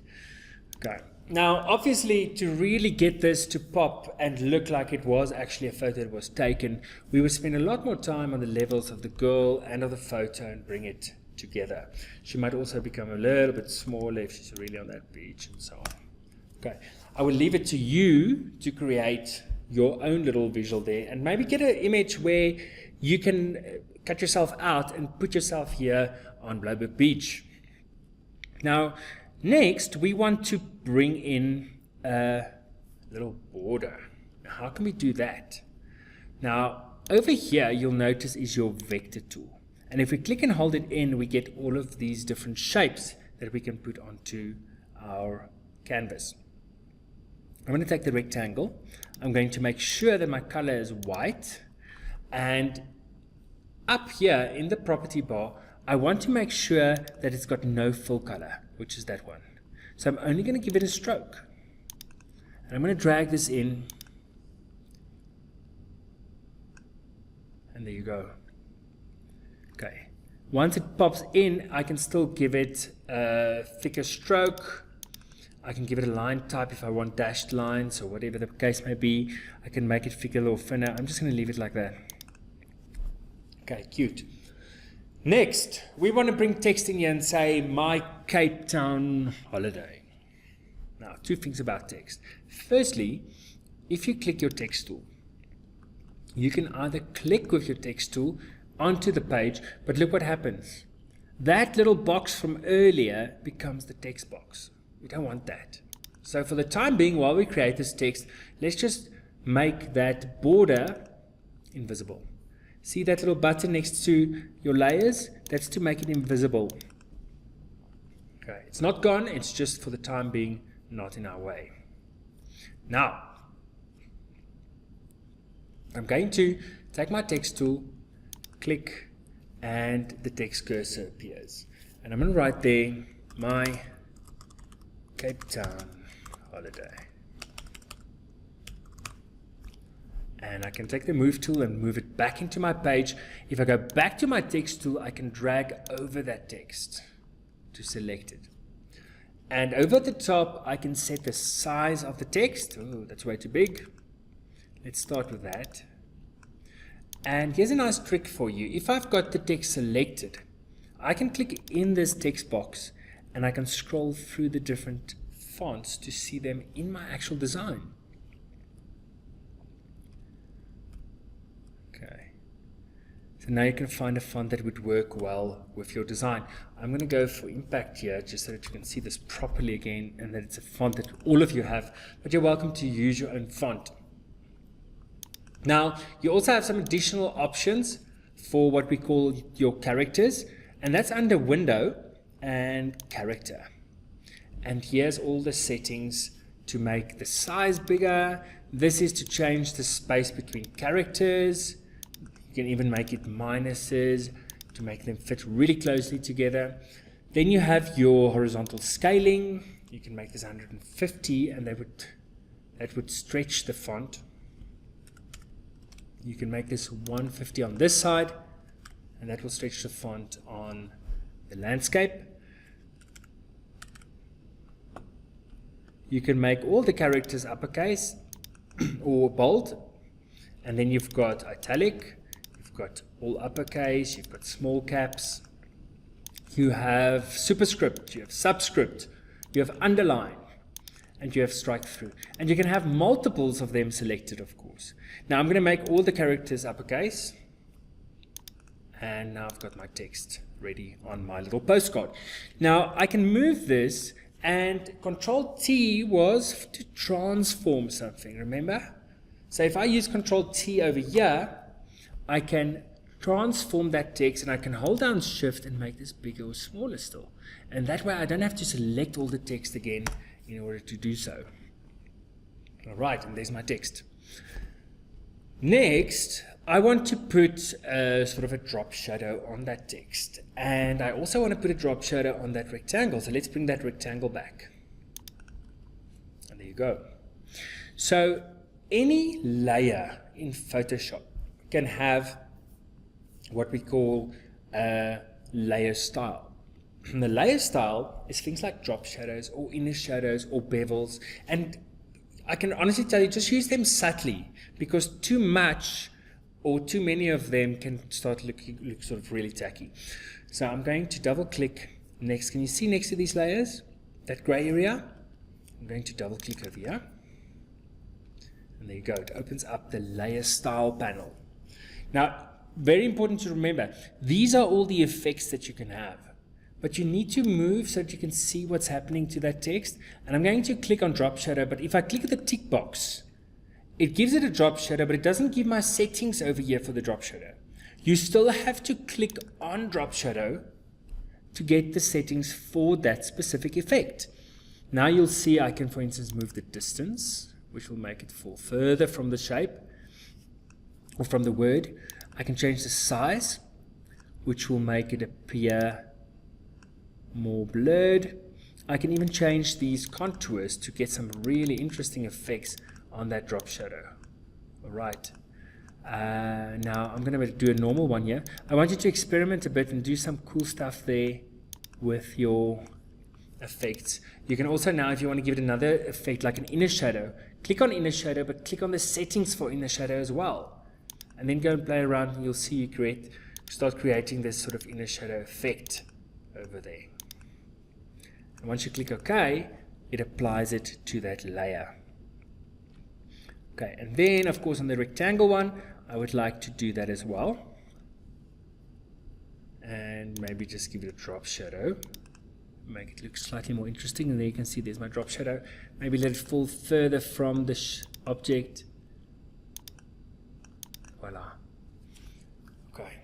Okay. Now, obviously, to really get this to pop and look like it was actually a photo that was taken, we would spend a lot more time on the levels of the girl and of the photo and bring it together. She might also become a little bit smaller if she's really on that beach and so on. Okay. I will leave it to you to create your own little visual there and maybe get an image where you can cut yourself out and put yourself here on Blouberg Beach. Now, next, we want to bring in a little border. Now, how can we do that? Now, over here, you'll notice is your vector tool. And if we click and hold it in, we get all of these different shapes that we can put onto our canvas. I'm going to take the rectangle. I'm going to make sure that my color is white. And up here in the property bar, I want to make sure that it's got no fill color, which is that one. So I'm only going to give it a stroke. And I'm going to drag this in. And there you go. Okay. Once it pops in, I can still give it a thicker stroke. I can give it a line type if I want dashed lines or whatever the case may be. I can make it thicker or thinner. I'm just going to leave it like that. Okay, cute. Next, we want to bring text in here and say, my Cape Town holiday. Now, two things about text. Firstly, if you click your text tool, you can either click with your text tool onto the page, but look what happens. That little box from earlier becomes the text box. We don't want that. So for the time being, while we create this text, let's just make that border invisible. See that little button next to your layers? That's to make it invisible. Okay, it's not gone, it's just for the time being not in our way. Now, I'm going to take my text tool, click, and the text cursor appears. And I'm going to write there, my Cape Town holiday. And I can take the move tool and move it back into my page. If I go back to my text tool, I can drag over that text to select it. And over at the top, I can set the size of the text. Oh, that's way too big. Let's start with that. And here's a nice trick for you. If I've got the text selected, I can click in this text box and I can scroll through the different fonts to see them in my actual design. Okay. So now you can find a font that would work well with your design. I'm going to go for impact here just so that you can see this properly again and that it's a font that all of you have, but you're welcome to use your own font. Now, you also have some additional options for what we call your characters, and that's under Window and Character. And here's all the settings to make the size bigger. This is to change the space between characters. You can even make it minuses to make them fit really closely together. Then you have your horizontal scaling. You can make this 150 and they would that would stretch the font. You can make this 150 on this side, and that will stretch the font on the landscape. You can make all the characters uppercase or bold, and then you've got italic, you've got all uppercase, you've got small caps, you have superscript, you have subscript, you have underline, and you have strike through. And you can have multiples of them selected, of course. Now I'm going to make all the characters uppercase, and now I've got my text ready on my little postcard. Now I can move this, and Control T was to transform something, remember? So if I use Control T over here, I can transform that text, and I can hold down Shift and make this bigger or smaller still. And that way I don't have to select all the text again in order to do so. Alright, and there's my text. Next, I want to put sort of a drop shadow on that text. And I also want to put a drop shadow on that rectangle. So let's bring that rectangle back. And there you go. So any layer in Photoshop can have what we call a layer style. And the layer style is things like drop shadows or inner shadows or bevels. And I can honestly tell you, just use them subtly, because too much or too many of them can start look sort of really tacky. So I'm going to double click next. Can you see next to these layers, that gray area? I'm going to double click over here. And there you go. It opens up the layer style panel. Now, very important to remember, these are all the effects that you can have. But you need to move so that you can see what's happening to that text. And I'm going to click on drop shadow, but if I click the tick box, it gives it a drop shadow, but it doesn't give my settings over here for the drop shadow. You still have to click on drop shadow to get the settings for that specific effect. Now you'll see I can, for instance, move the distance, which will make it fall further from the shape or from the word. I can change the size, which will make it appear more blurred. I can even change these contours to get some really interesting effects on that drop shadow. Alright, now I'm going to do a normal one here. I want you to experiment a bit and do some cool stuff there with your effects. You can also now, if you want to give it another effect like an inner shadow, click on inner shadow, but click on the settings for inner shadow as well, and then go and play around, and you'll see you start creating this sort of inner shadow effect over there. And once you click OK, it applies it to that layer. Okay, and then of course on the rectangle one, I would like to do that as well. And maybe just give it a drop shadow. Make it look slightly more interesting, and there you can see there's my drop shadow. Maybe let it fall further from the object. Voila. Okay.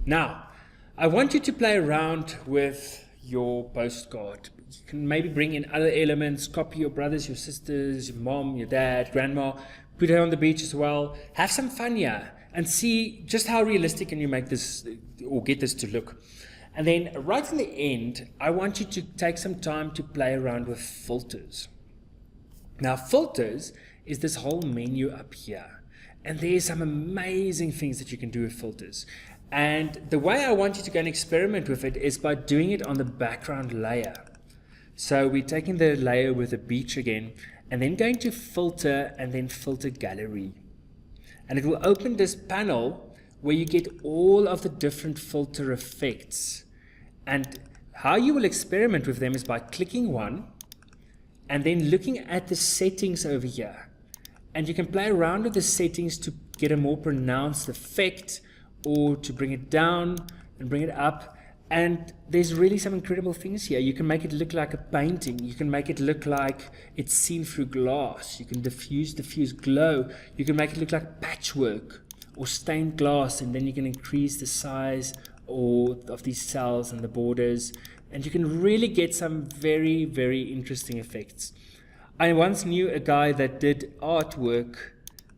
Now, I want you to play around with your postcard. You can maybe bring in other elements, copy your brothers, your sisters, your mom, your dad, grandma, put her on the beach as well. Have some fun here and see just how realistic can you make this or get this to look. And then right in the end, I want you to take some time to play around with filters. Now filters is this whole menu up here. And there's some amazing things that you can do with filters. And the way I want you to go and experiment with it is by doing it on the background layer. So we're taking the layer with the beach again, and then going to filter and then filter gallery. And it will open this panel where you get all of the different filter effects. And how you will experiment with them is by clicking one and then looking at the settings over here. And you can play around with the settings to get a more pronounced effect, or to bring it down and bring it up. And there's really some incredible things here. You can make it look like a painting. You can make it look like it's seen through glass. You can diffuse glow. You can make it look like patchwork or stained glass, and then you can increase the size of these cells and the borders, and you can really get some very, very interesting effects. I once knew a guy that did artwork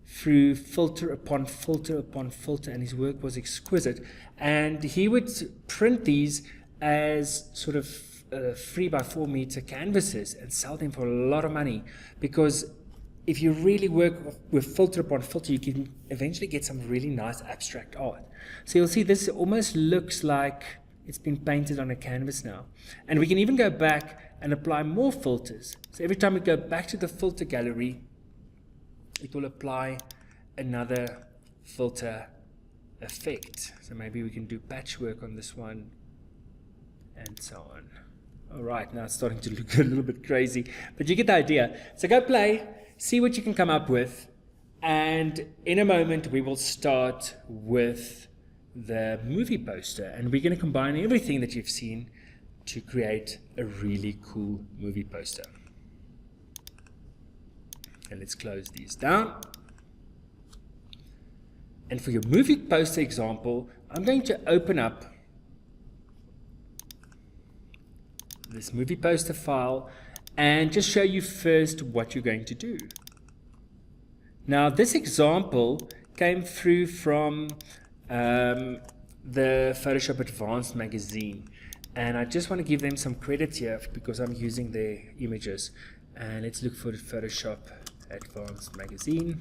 through filter upon filter upon filter, and his work was exquisite. And he would print these as sort of 3 by 4 meter canvases and sell them for a lot of money, because if you really work with filter upon filter, you can eventually get some really nice abstract art. So you'll see this almost looks like it's been painted on a canvas now. And we can even go back and apply more filters. So every time we go back to the filter gallery, it will apply another filter effect. So maybe we can do patchwork on this one and so on. All right, now it's starting to look a little bit crazy, but you get the idea. So go play, see what you can come up with, and in a moment we will start with the movie poster, and we're going to combine everything that you've seen to create a really cool movie poster. And let's close these down. And for your movie poster example, I'm going to open up this movie poster file and just show you first what you're going to do. Now this example came through from the Photoshop Advanced magazine, and I just want to give them some credit here because I'm using their images. And let's look for the Photoshop Advanced magazine.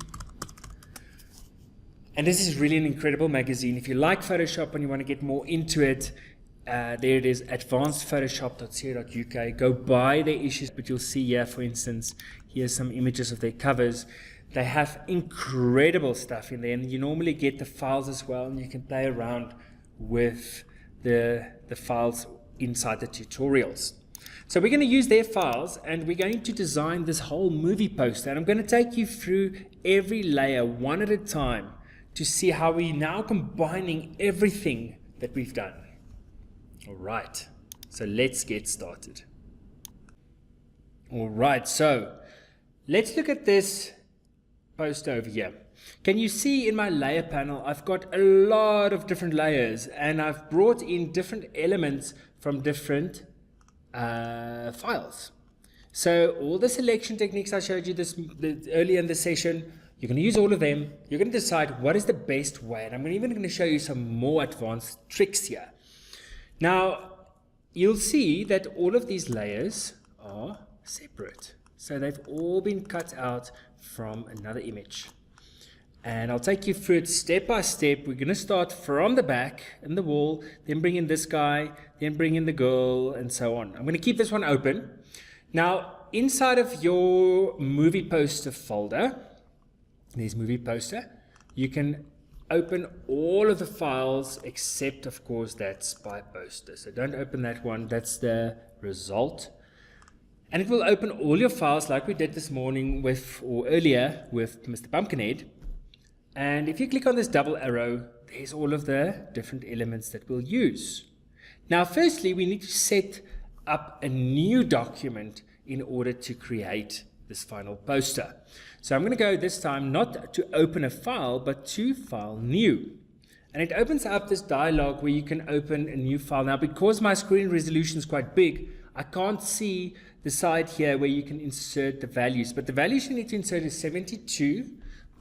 And this is really an incredible magazine. If you like Photoshop and you want to get more into it, there it is, advancedphotoshop.co.uk. Go buy their issues, but you'll see here, for instance, here's some images of their covers. They have incredible stuff in there, and you normally get the files as well, and you can play around with the files inside the tutorials. So we're going to use their files, and we're going to design this whole movie poster, and I'm going to take you through every layer one at a time to see how we're now combining everything that we've done. All right, so let's get started. All right, so let's look at this poster over here. Can you see in my layer panel, I've got a lot of different layers, and I've brought in different elements from different files. So all the selection techniques I showed you earlier in the session, you're going to use all of them. You're going to decide what is the best way, and I'm even going to show you some more advanced tricks here. Now, you'll see that all of these layers are separate. So they've all been cut out from another image. And I'll take you through it step by step. We're going to start from the back in the wall, then bring in this guy, then bring in the girl, and so on. I'm going to keep this one open. Now, inside of your movie poster folder, there's movie poster, you can open all of the files except, of course, that spy poster. So don't open that one. That's the result. And it will open all your files like we did this morning or earlier with Mr. Pumpkinhead. And if you click on this double arrow, there's all of the different elements that we'll use. Now, firstly, we need to set up a new document in order to create this final poster. So I'm going to go this time not to open a file, but to File New. And it opens up this dialog where you can open a new file. Now, because my screen resolution is quite big, I can't see the side here where you can insert the values. But the values you need to insert is 72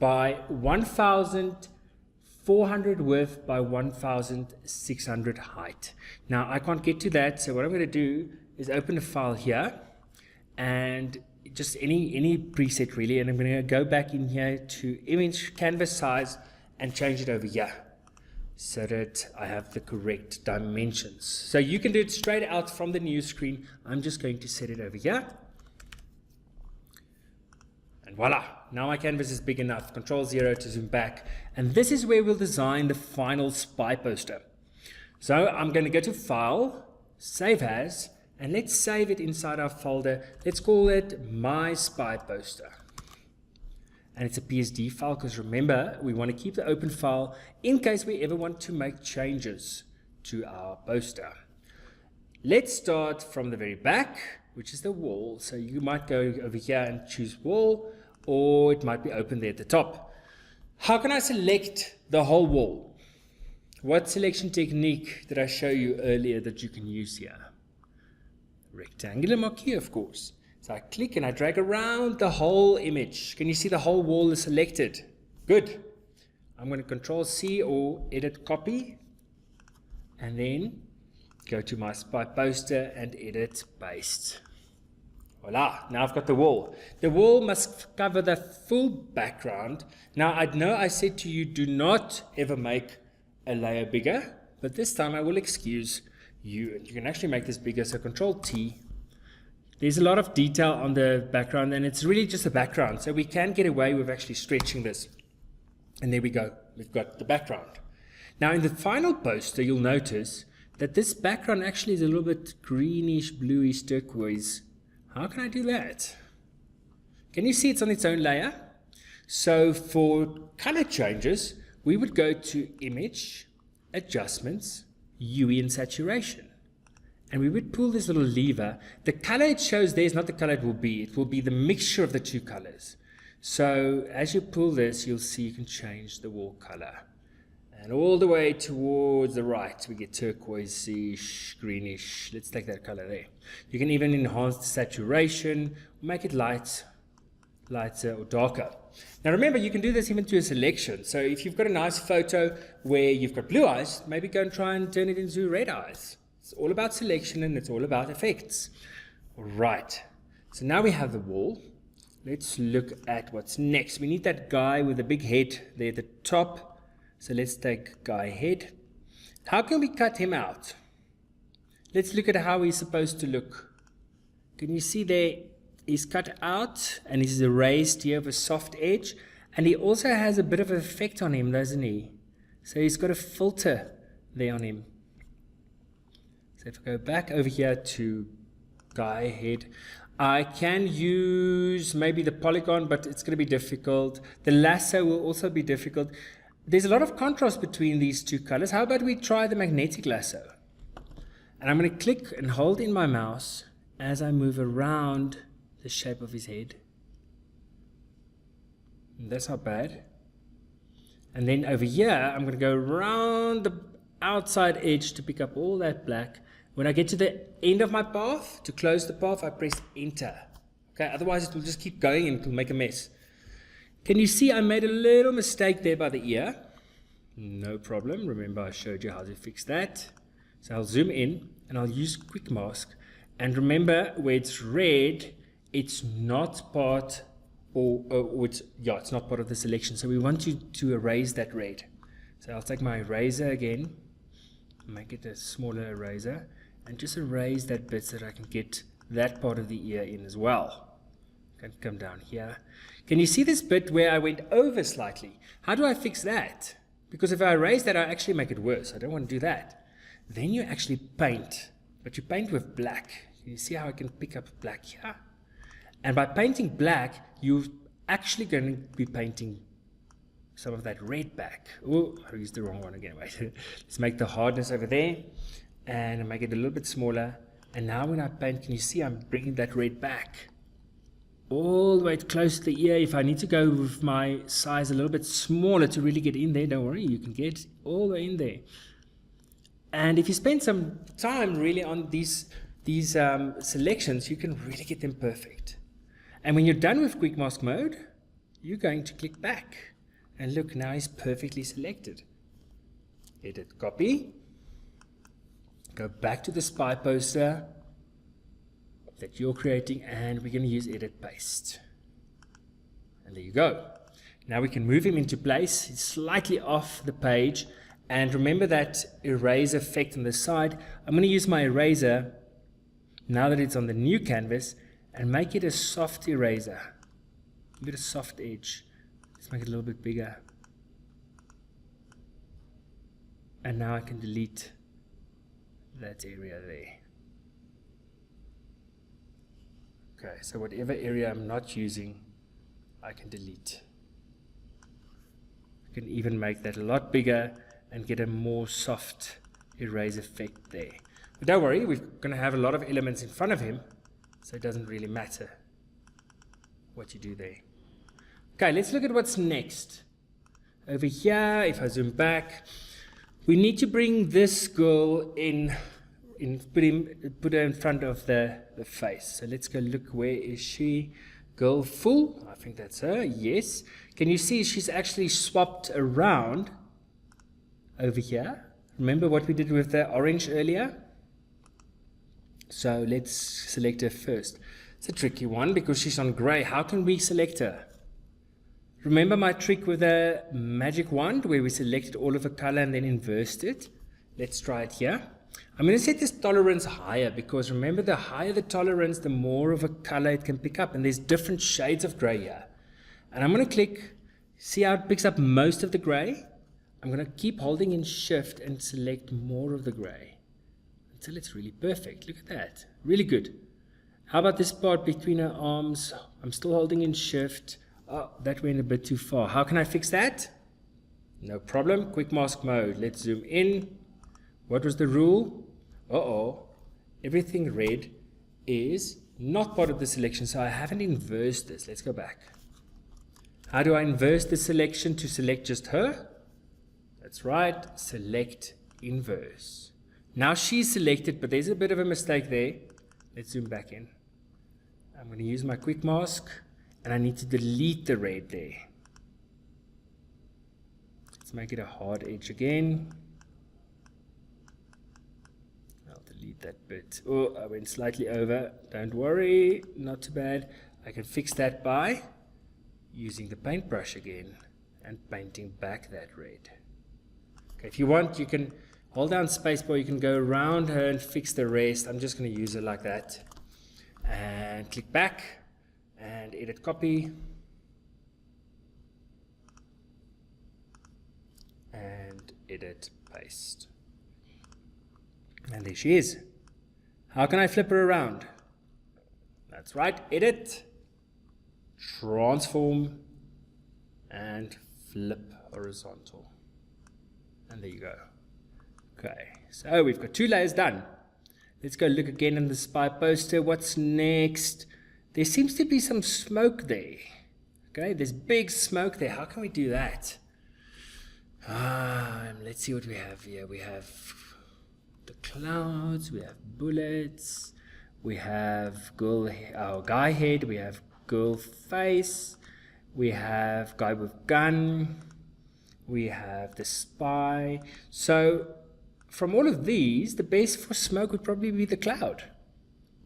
by 1,400 width by 1,600 height. Now, I can't get to that, so what I'm going to do is open a file here, and just any preset really, and I'm going to go back in here to image canvas size and change it over here so that I have the correct dimensions. So you can do it straight out from the new screen. I'm just going to set it over here. And voila, now my canvas is big enough. Control-0 to zoom back. And this is where we'll design the final spy poster. So I'm going to go to File, Save As, and let's save it inside our folder. Let's call it My Spy Poster. And it's a PSD file because remember, we want to keep the open file in case we ever want to make changes to our poster. Let's start from the very back, which is the wall. So you might go over here and choose wall, or it might be open there at the top. How can I select the whole wall? What selection technique did I show you earlier that you can use here? Rectangular marquee, of course. So I click and I drag around the whole image. Can you see the whole wall is selected? Good. I'm going to Control-C or Edit Copy, and then go to my spy poster and edit Paste. Voila, now I've got the wall. The wall must cover the full background. Now I know I said to you, do not ever make a layer bigger, but this time I will excuse you. And you can actually make this bigger, so Control T. There's a lot of detail on the background, and it's really just a background, so we can get away with actually stretching this. And there we go, we've got the background. Now in the final poster, you'll notice that this background actually is a little bit greenish, bluish, turquoise. How can I do that? Can you see it's on its own layer? So for color changes, we would go to Image, Adjustments, UE and Saturation. And we would pull this little lever. The color it shows there is not the color it will be. It will be the mixture of the two colors. So as you pull this, you'll see you can change the wall color. And all the way towards the right, we get turquoise-ish, greenish. Let's take that color there. You can even enhance the saturation, make it lighter or darker. Now remember, you can do this even to a selection. So if you've got a nice photo where you've got blue eyes, maybe go and try and turn it into red eyes. It's all about selection and it's all about effects. All right, so now we have the wall. Let's look at what's next. We need that guy with the big head there at the top. So let's take guy head. How can we cut him out? Let's look at how he's supposed to look. Can you see there? He's cut out and he's erased here with a soft edge. And he also has a bit of an effect on him, doesn't he? So he's got a filter there on him. So if I go back over here to guy head, I can use maybe the polygon, but it's going to be difficult. The lasso will also be difficult. There's a lot of contrast between these two colors. How about we try the magnetic lasso? And I'm going to click and hold in my mouse as I move around the shape of his head. And that's not bad. And then over here, I'm going to go around the outside edge to pick up all that black. When I get to the end of my path, to close the path, I press enter. Okay, otherwise it will just keep going and it will make a mess. Can you see I made a little mistake there by the ear? No problem. Remember I showed you how to fix that. So I'll zoom in and I'll use quick mask. And remember where it's red, it's not part it's not part of the selection. So we want to erase that red. So I'll take my eraser again, make it a smaller eraser, and just erase that bit so that I can get that part of the ear in as well. Can come down here. Can you see this bit where I went over slightly? How do I fix that? Because if I erase that, I actually make it worse. I don't want to do that. Then you actually paint, but you paint with black. You see how I can pick up black here? And by painting black, you're actually going to be painting some of that red back. Oh, I used the wrong one again. Wait. Let's make the hardness over there and make it a little bit smaller. And now when I paint, can you see I'm bringing that red back all the way close to the ear? If I need to go with my size a little bit smaller to really get in there, don't worry, you can get all the way in there. And if you spend some time really on these selections, you can really get them perfect. And when you're done with quick mask mode, you're going to click back. And look, now he's perfectly selected. Edit, copy. Go back to the spy poster that you're creating, and we're going to use edit paste. And there you go. Now we can move him into place. He's slightly off the page. And remember that erase effect on the side. I'm going to use my eraser, now that it's on the new canvas, and make it a soft eraser. Give it a soft edge. Let's make it a little bit bigger. And now I can delete that area there. Okay, so whatever area I'm not using, I can delete. I can even make that a lot bigger and get a more soft erase effect there. But don't worry, we're going to have a lot of elements in front of him, so it doesn't really matter what you do there. Okay, let's look at what's next. Over here, if I zoom back, we need to bring this girl in put her in front of the face. So let's go look, where is she? Girl full, I think that's her, yes. Can you see she's actually swapped around over here? Remember what we did with the orange earlier? So let's select her first. It's a tricky one because she's on grey. How can we select her? Remember my trick with the magic wand where we selected all of a color and then inversed it? Let's try it here. I'm going to set this tolerance higher because remember, the higher the tolerance, the more of a color it can pick up. And there's different shades of grey here. And I'm going to click, see how it picks up most of the grey? I'm going to keep holding in shift and select more of the grey until it's really perfect. Look at that. Really good. How about this part between her arms? I'm still holding in shift. Oh, that went a bit too far. How can I fix that? No problem. Quick mask mode. Let's zoom in. What was the rule? Uh-oh. Everything red is not part of the selection, so I haven't inversed this. Let's go back. How do I inverse the selection to select just her? That's right. Select inverse. Now she's selected, but there's a bit of a mistake there. Let's zoom back in. I'm going to use my quick mask, and I need to delete the red there. Let's make it a hard edge again. I'll delete that bit. Oh, I went slightly over. Don't worry, not too bad. I can fix that by using the paintbrush again and painting back that red. Okay, if you want, you can hold down spacebar, you can go around her and fix the rest. I'm just going to use it like that. And click back and edit copy. And edit paste. And there she is. How can I flip her around? That's right, edit, transform, and flip horizontal. And there you go. Okay, so we've got 2 layers done. Let's go look again in the spy poster. What's next? There seems to be some smoke there. Okay, there's big smoke there. How can we do that? Let's see what we have here. We have the clouds, we have bullets, we have guy head, we have girl face, we have guy with gun, we have the spy. So from all of these, the best for smoke would probably be the cloud.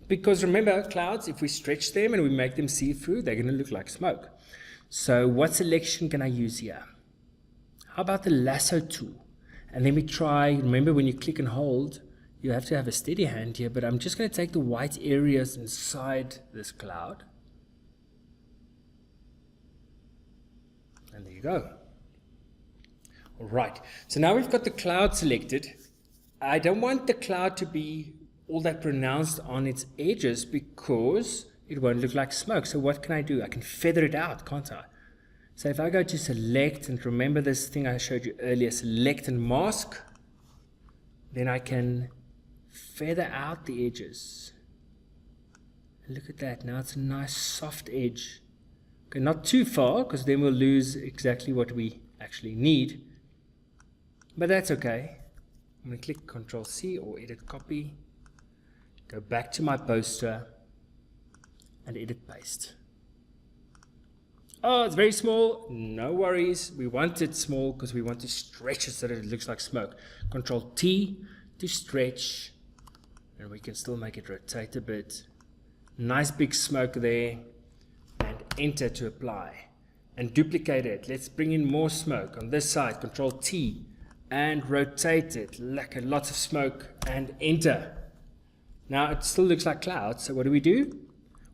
Because remember, clouds, if we stretch them and we make them see-through, they're going to look like smoke. So what selection can I use here? How about the lasso tool? And then we try, remember when you click and hold, you have to have a steady hand here, but I'm just going to take the white areas inside this cloud. And there you go. All right, so now we've got the cloud selected. I don't want the cloud to be all that pronounced on its edges because it won't look like smoke. So what can I do? I can feather it out, can't I? So if I go to select, and remember this thing I showed you earlier, select and mask, then I can feather out the edges. And look at that, now it's a nice soft edge. Okay, not too far, because then we'll lose exactly what we actually need. But that's okay. I'm going to click Ctrl C or edit copy, go back to my poster, and edit paste. Oh, it's very small. No worries. We want it small because we want to stretch it so that it looks like smoke. Ctrl T to stretch, and we can still make it rotate a bit. Nice big smoke there, and enter to apply. And duplicate it. Let's bring in more smoke on this side. Ctrl T and rotate it. Like lots of smoke, and enter. Now it still looks like clouds, so what do?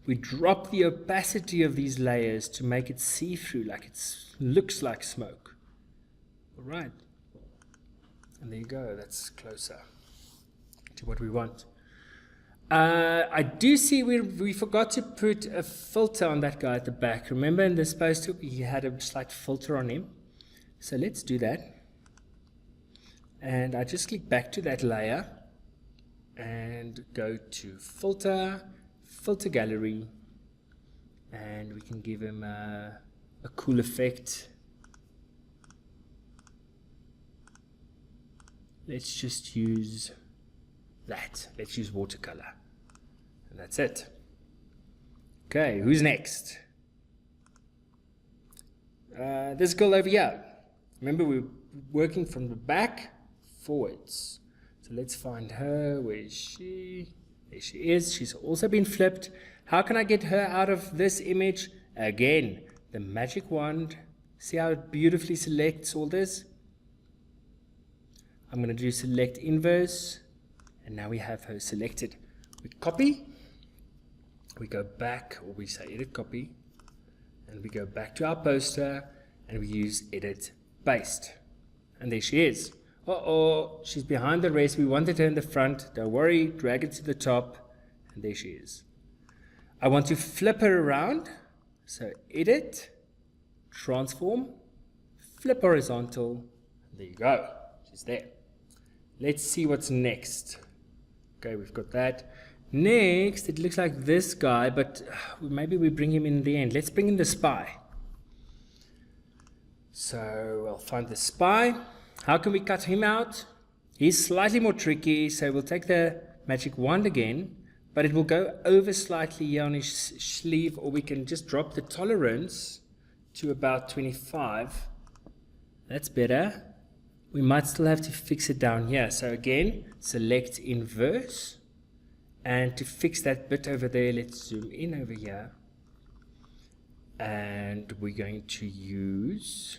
We drop the opacity of these layers to make it see-through, like it looks like smoke. All right. And there you go. That's closer to what we want. I do see we forgot to put a filter on that guy at the back. Remember in this poster, he had a slight filter on him. So let's do that. And I just click back to that layer and go to filter, filter gallery, and we can give him a cool effect. Let's just use that. Let's use watercolor, and that's it. Okay, who's next? This girl over here. Remember, we're working from the back forwards. So let's find her. Where is she? There she is. She's also been flipped. How can I get her out of this image? Again, the magic wand. See how it beautifully selects all this? I'm going to do select inverse. And now we have her selected. We copy. We go back, or we say edit copy. And we go back to our poster. And we use edit paste. And there she is. Uh-oh, she's behind the rest. We wanted her in the front. Don't worry, drag it to the top. And there she is. I want to flip her around. So edit, transform, flip horizontal. There you go. She's there. Let's see what's next. Okay, we've got that. Next, it looks like this guy, but maybe we bring him in the end. Let's bring in the spy. So I'll find the spy. How can we cut him out? He's slightly more tricky, so we'll take the magic wand again, but it will go over slightly here on his sleeve, or we can just drop the tolerance to about 25. That's better. We might still have to fix it down here. So again, select inverse. And to fix that bit over there, let's zoom in over here. And we're going to use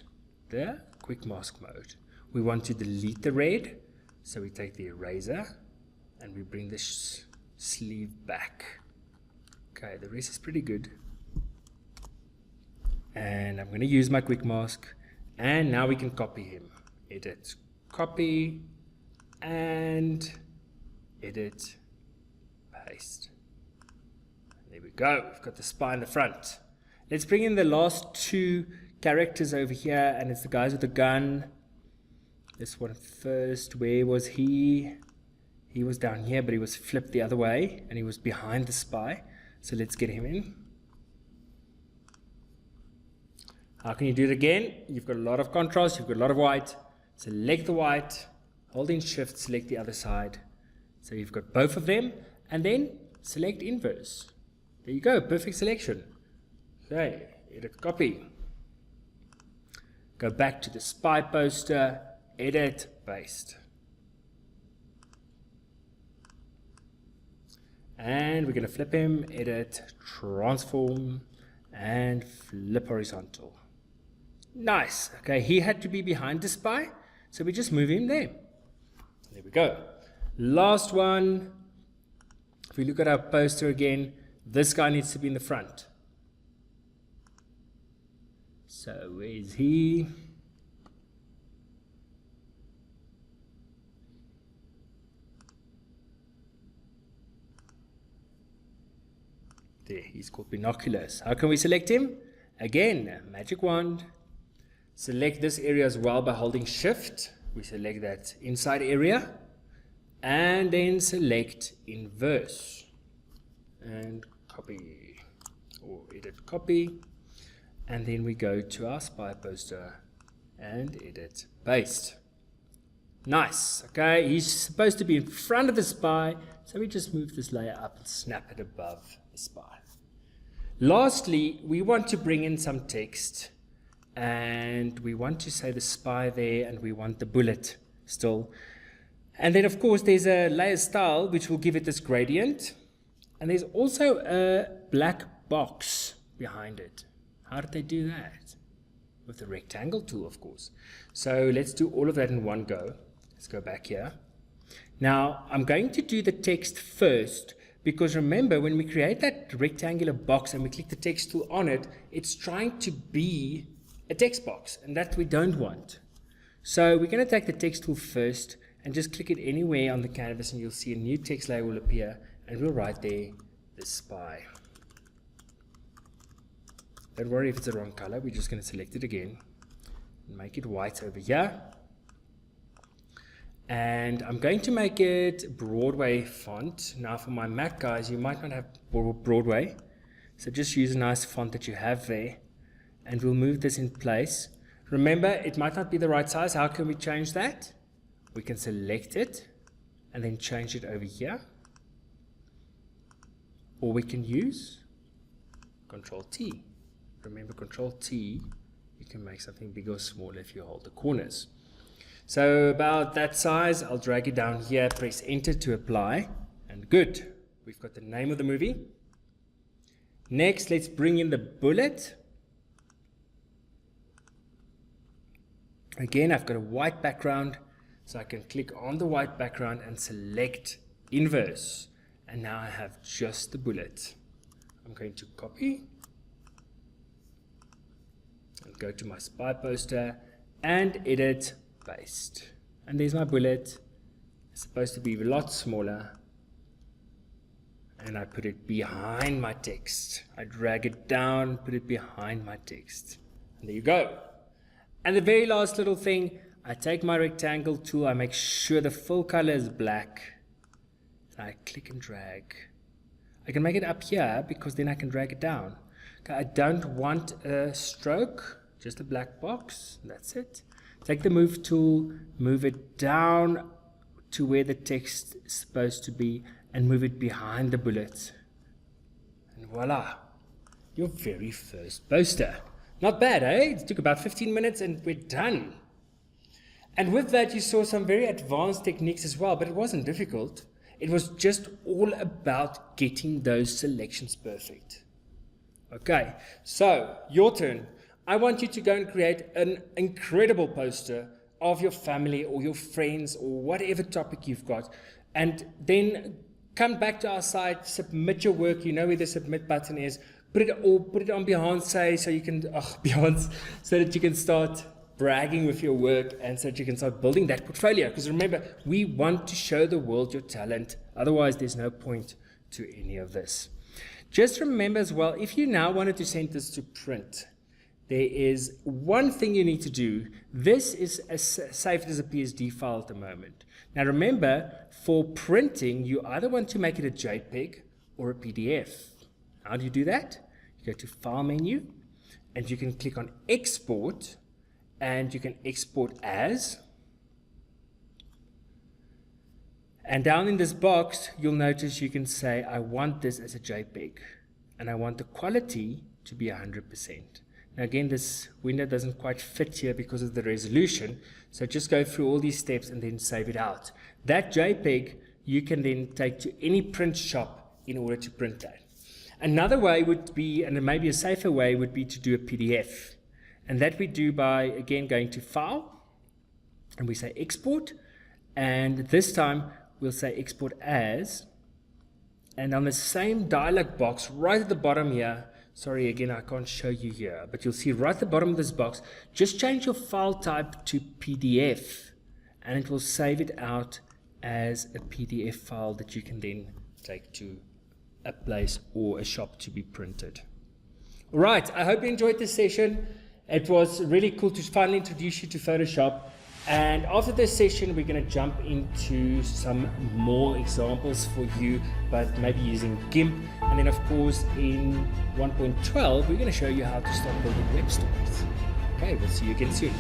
the quick mask mode. We want to delete the red. So we take the eraser and we bring the sleeve back. Okay, the rest is pretty good. And I'm going to use my quick mask. And now we can copy him. Edit, copy, and edit, paste. There we go. We've got the spy in the front. Let's bring in the last two characters over here, and it's the guys with the gun. This one first. Where was he? He was down here, but he was flipped the other way, and he was behind the spy. So let's get him in. How can you do it again? You've got a lot of contrast, you've got a lot of white. Select the white, holding shift, select the other side. So you've got both of them, and then select inverse. There you go, perfect selection. Okay, edit copy. Go back to the spy poster, edit, paste. And we're going to flip him, edit, transform, and flip horizontal. Nice. Okay, he had to be behind the spy, so we just move him there. There we go. Last one. If we look at our poster again, this guy needs to be in the front. So where is he? There, he's called Binoculars. How can we select him? Again, magic wand. Select this area as well by holding shift. We select that inside area. And then select inverse. And copy. Or edit copy. And then we go to our spy poster. And edit paste. Nice. Okay, he's supposed to be in front of the spy. So we just move this layer up and snap it above the spy. Lastly, we want to bring in some text. And we want to say the spy there, and we want the bullet still. And then of course there's a layer style which will give it this gradient, and there's also a black box behind it. How did they do that? With the rectangle tool, of course. So let's do all of that in one go. Let's go back here. Now I'm going to do the text first, because remember, when we create that rectangular box and we click the text tool on it, it's trying to be a text box, and that we don't want. So we're going to take the text tool first and just click it anywhere on the canvas, and you'll see a new text layer will appear, and we'll write there, the spy. Don't worry if it's the wrong color, we're just going to select it again and make it white over here. And I'm going to make it Broadway font. Now for my Mac guys, you might not have Broadway, so just use a nice font that you have there. And we'll move this in place. Remember, it might not be the right size. How can we change that? We can select it and then change it over here. Or we can use Control T. Remember, Control T, you can make something big or small if you hold the corners. So about that size, I'll drag it down here, press Enter to apply, and good. We've got the name of the movie. Next, let's bring in the bullet. Again, I've got a white background, so I can click on the white background and select inverse. And now I have just the bullet. I'm going to copy and go to my spy poster and edit, paste. And there's my bullet. It's supposed to be a lot smaller. And I put it behind my text. I drag it down, put it behind my text. And there you go. And the very last little thing, I take my rectangle tool, I make sure the full color is black. And I click and drag. I can make it up here because then I can drag it down. Okay, I don't want a stroke, just a black box. That's it. Take the move tool, move it down to where the text is supposed to be, and move it behind the bullet. And voila, your very first poster. Not bad, eh? It took about 15 minutes and we're done. And with that, you saw some very advanced techniques as well, but it wasn't difficult. It was just all about getting those selections perfect. Okay, so your turn. I want you to go and create an incredible poster of your family or your friends or whatever topic you've got, and then come back to our site, submit your work. You know where the submit button is. Put it on Behance, so you can so that you can start bragging with your work and so that you can start building that portfolio. Because remember, we want to show the world your talent. Otherwise, there's no point to any of this. Just remember as well, if you now wanted to send this to print, there is one thing you need to do. This is saved as a PSD file at the moment. Now remember, for printing, you either want to make it a JPEG or a PDF. How do you do that? You go to File menu, and you can click on Export, and you can export as. And down in this box, you'll notice you can say, I want this as a JPEG, and I want the quality to be 100%. Now again, this window doesn't quite fit here because of the resolution, so just go through all these steps and then save it out. That JPEG you can then take to any print shop in order to print that. Another way would be, and maybe a safer way, would be to do a PDF. And that we do by, again, going to File, and we say Export, and this time we'll say Export As, and on the same dialog box right at the bottom here, sorry, again, I can't show you here, but you'll see right at the bottom of this box, just change your file type to PDF, and it will save it out as a PDF file that you can then take to a place or a shop to be printed. All right, I hope you enjoyed this session. It was really cool to finally introduce you to Photoshop. And after this session, we're going to jump into some more examples for you, but maybe using GIMP. And then, of course, in 1.12, we're going to show you how to start building web stories. Okay, we'll see you again soon.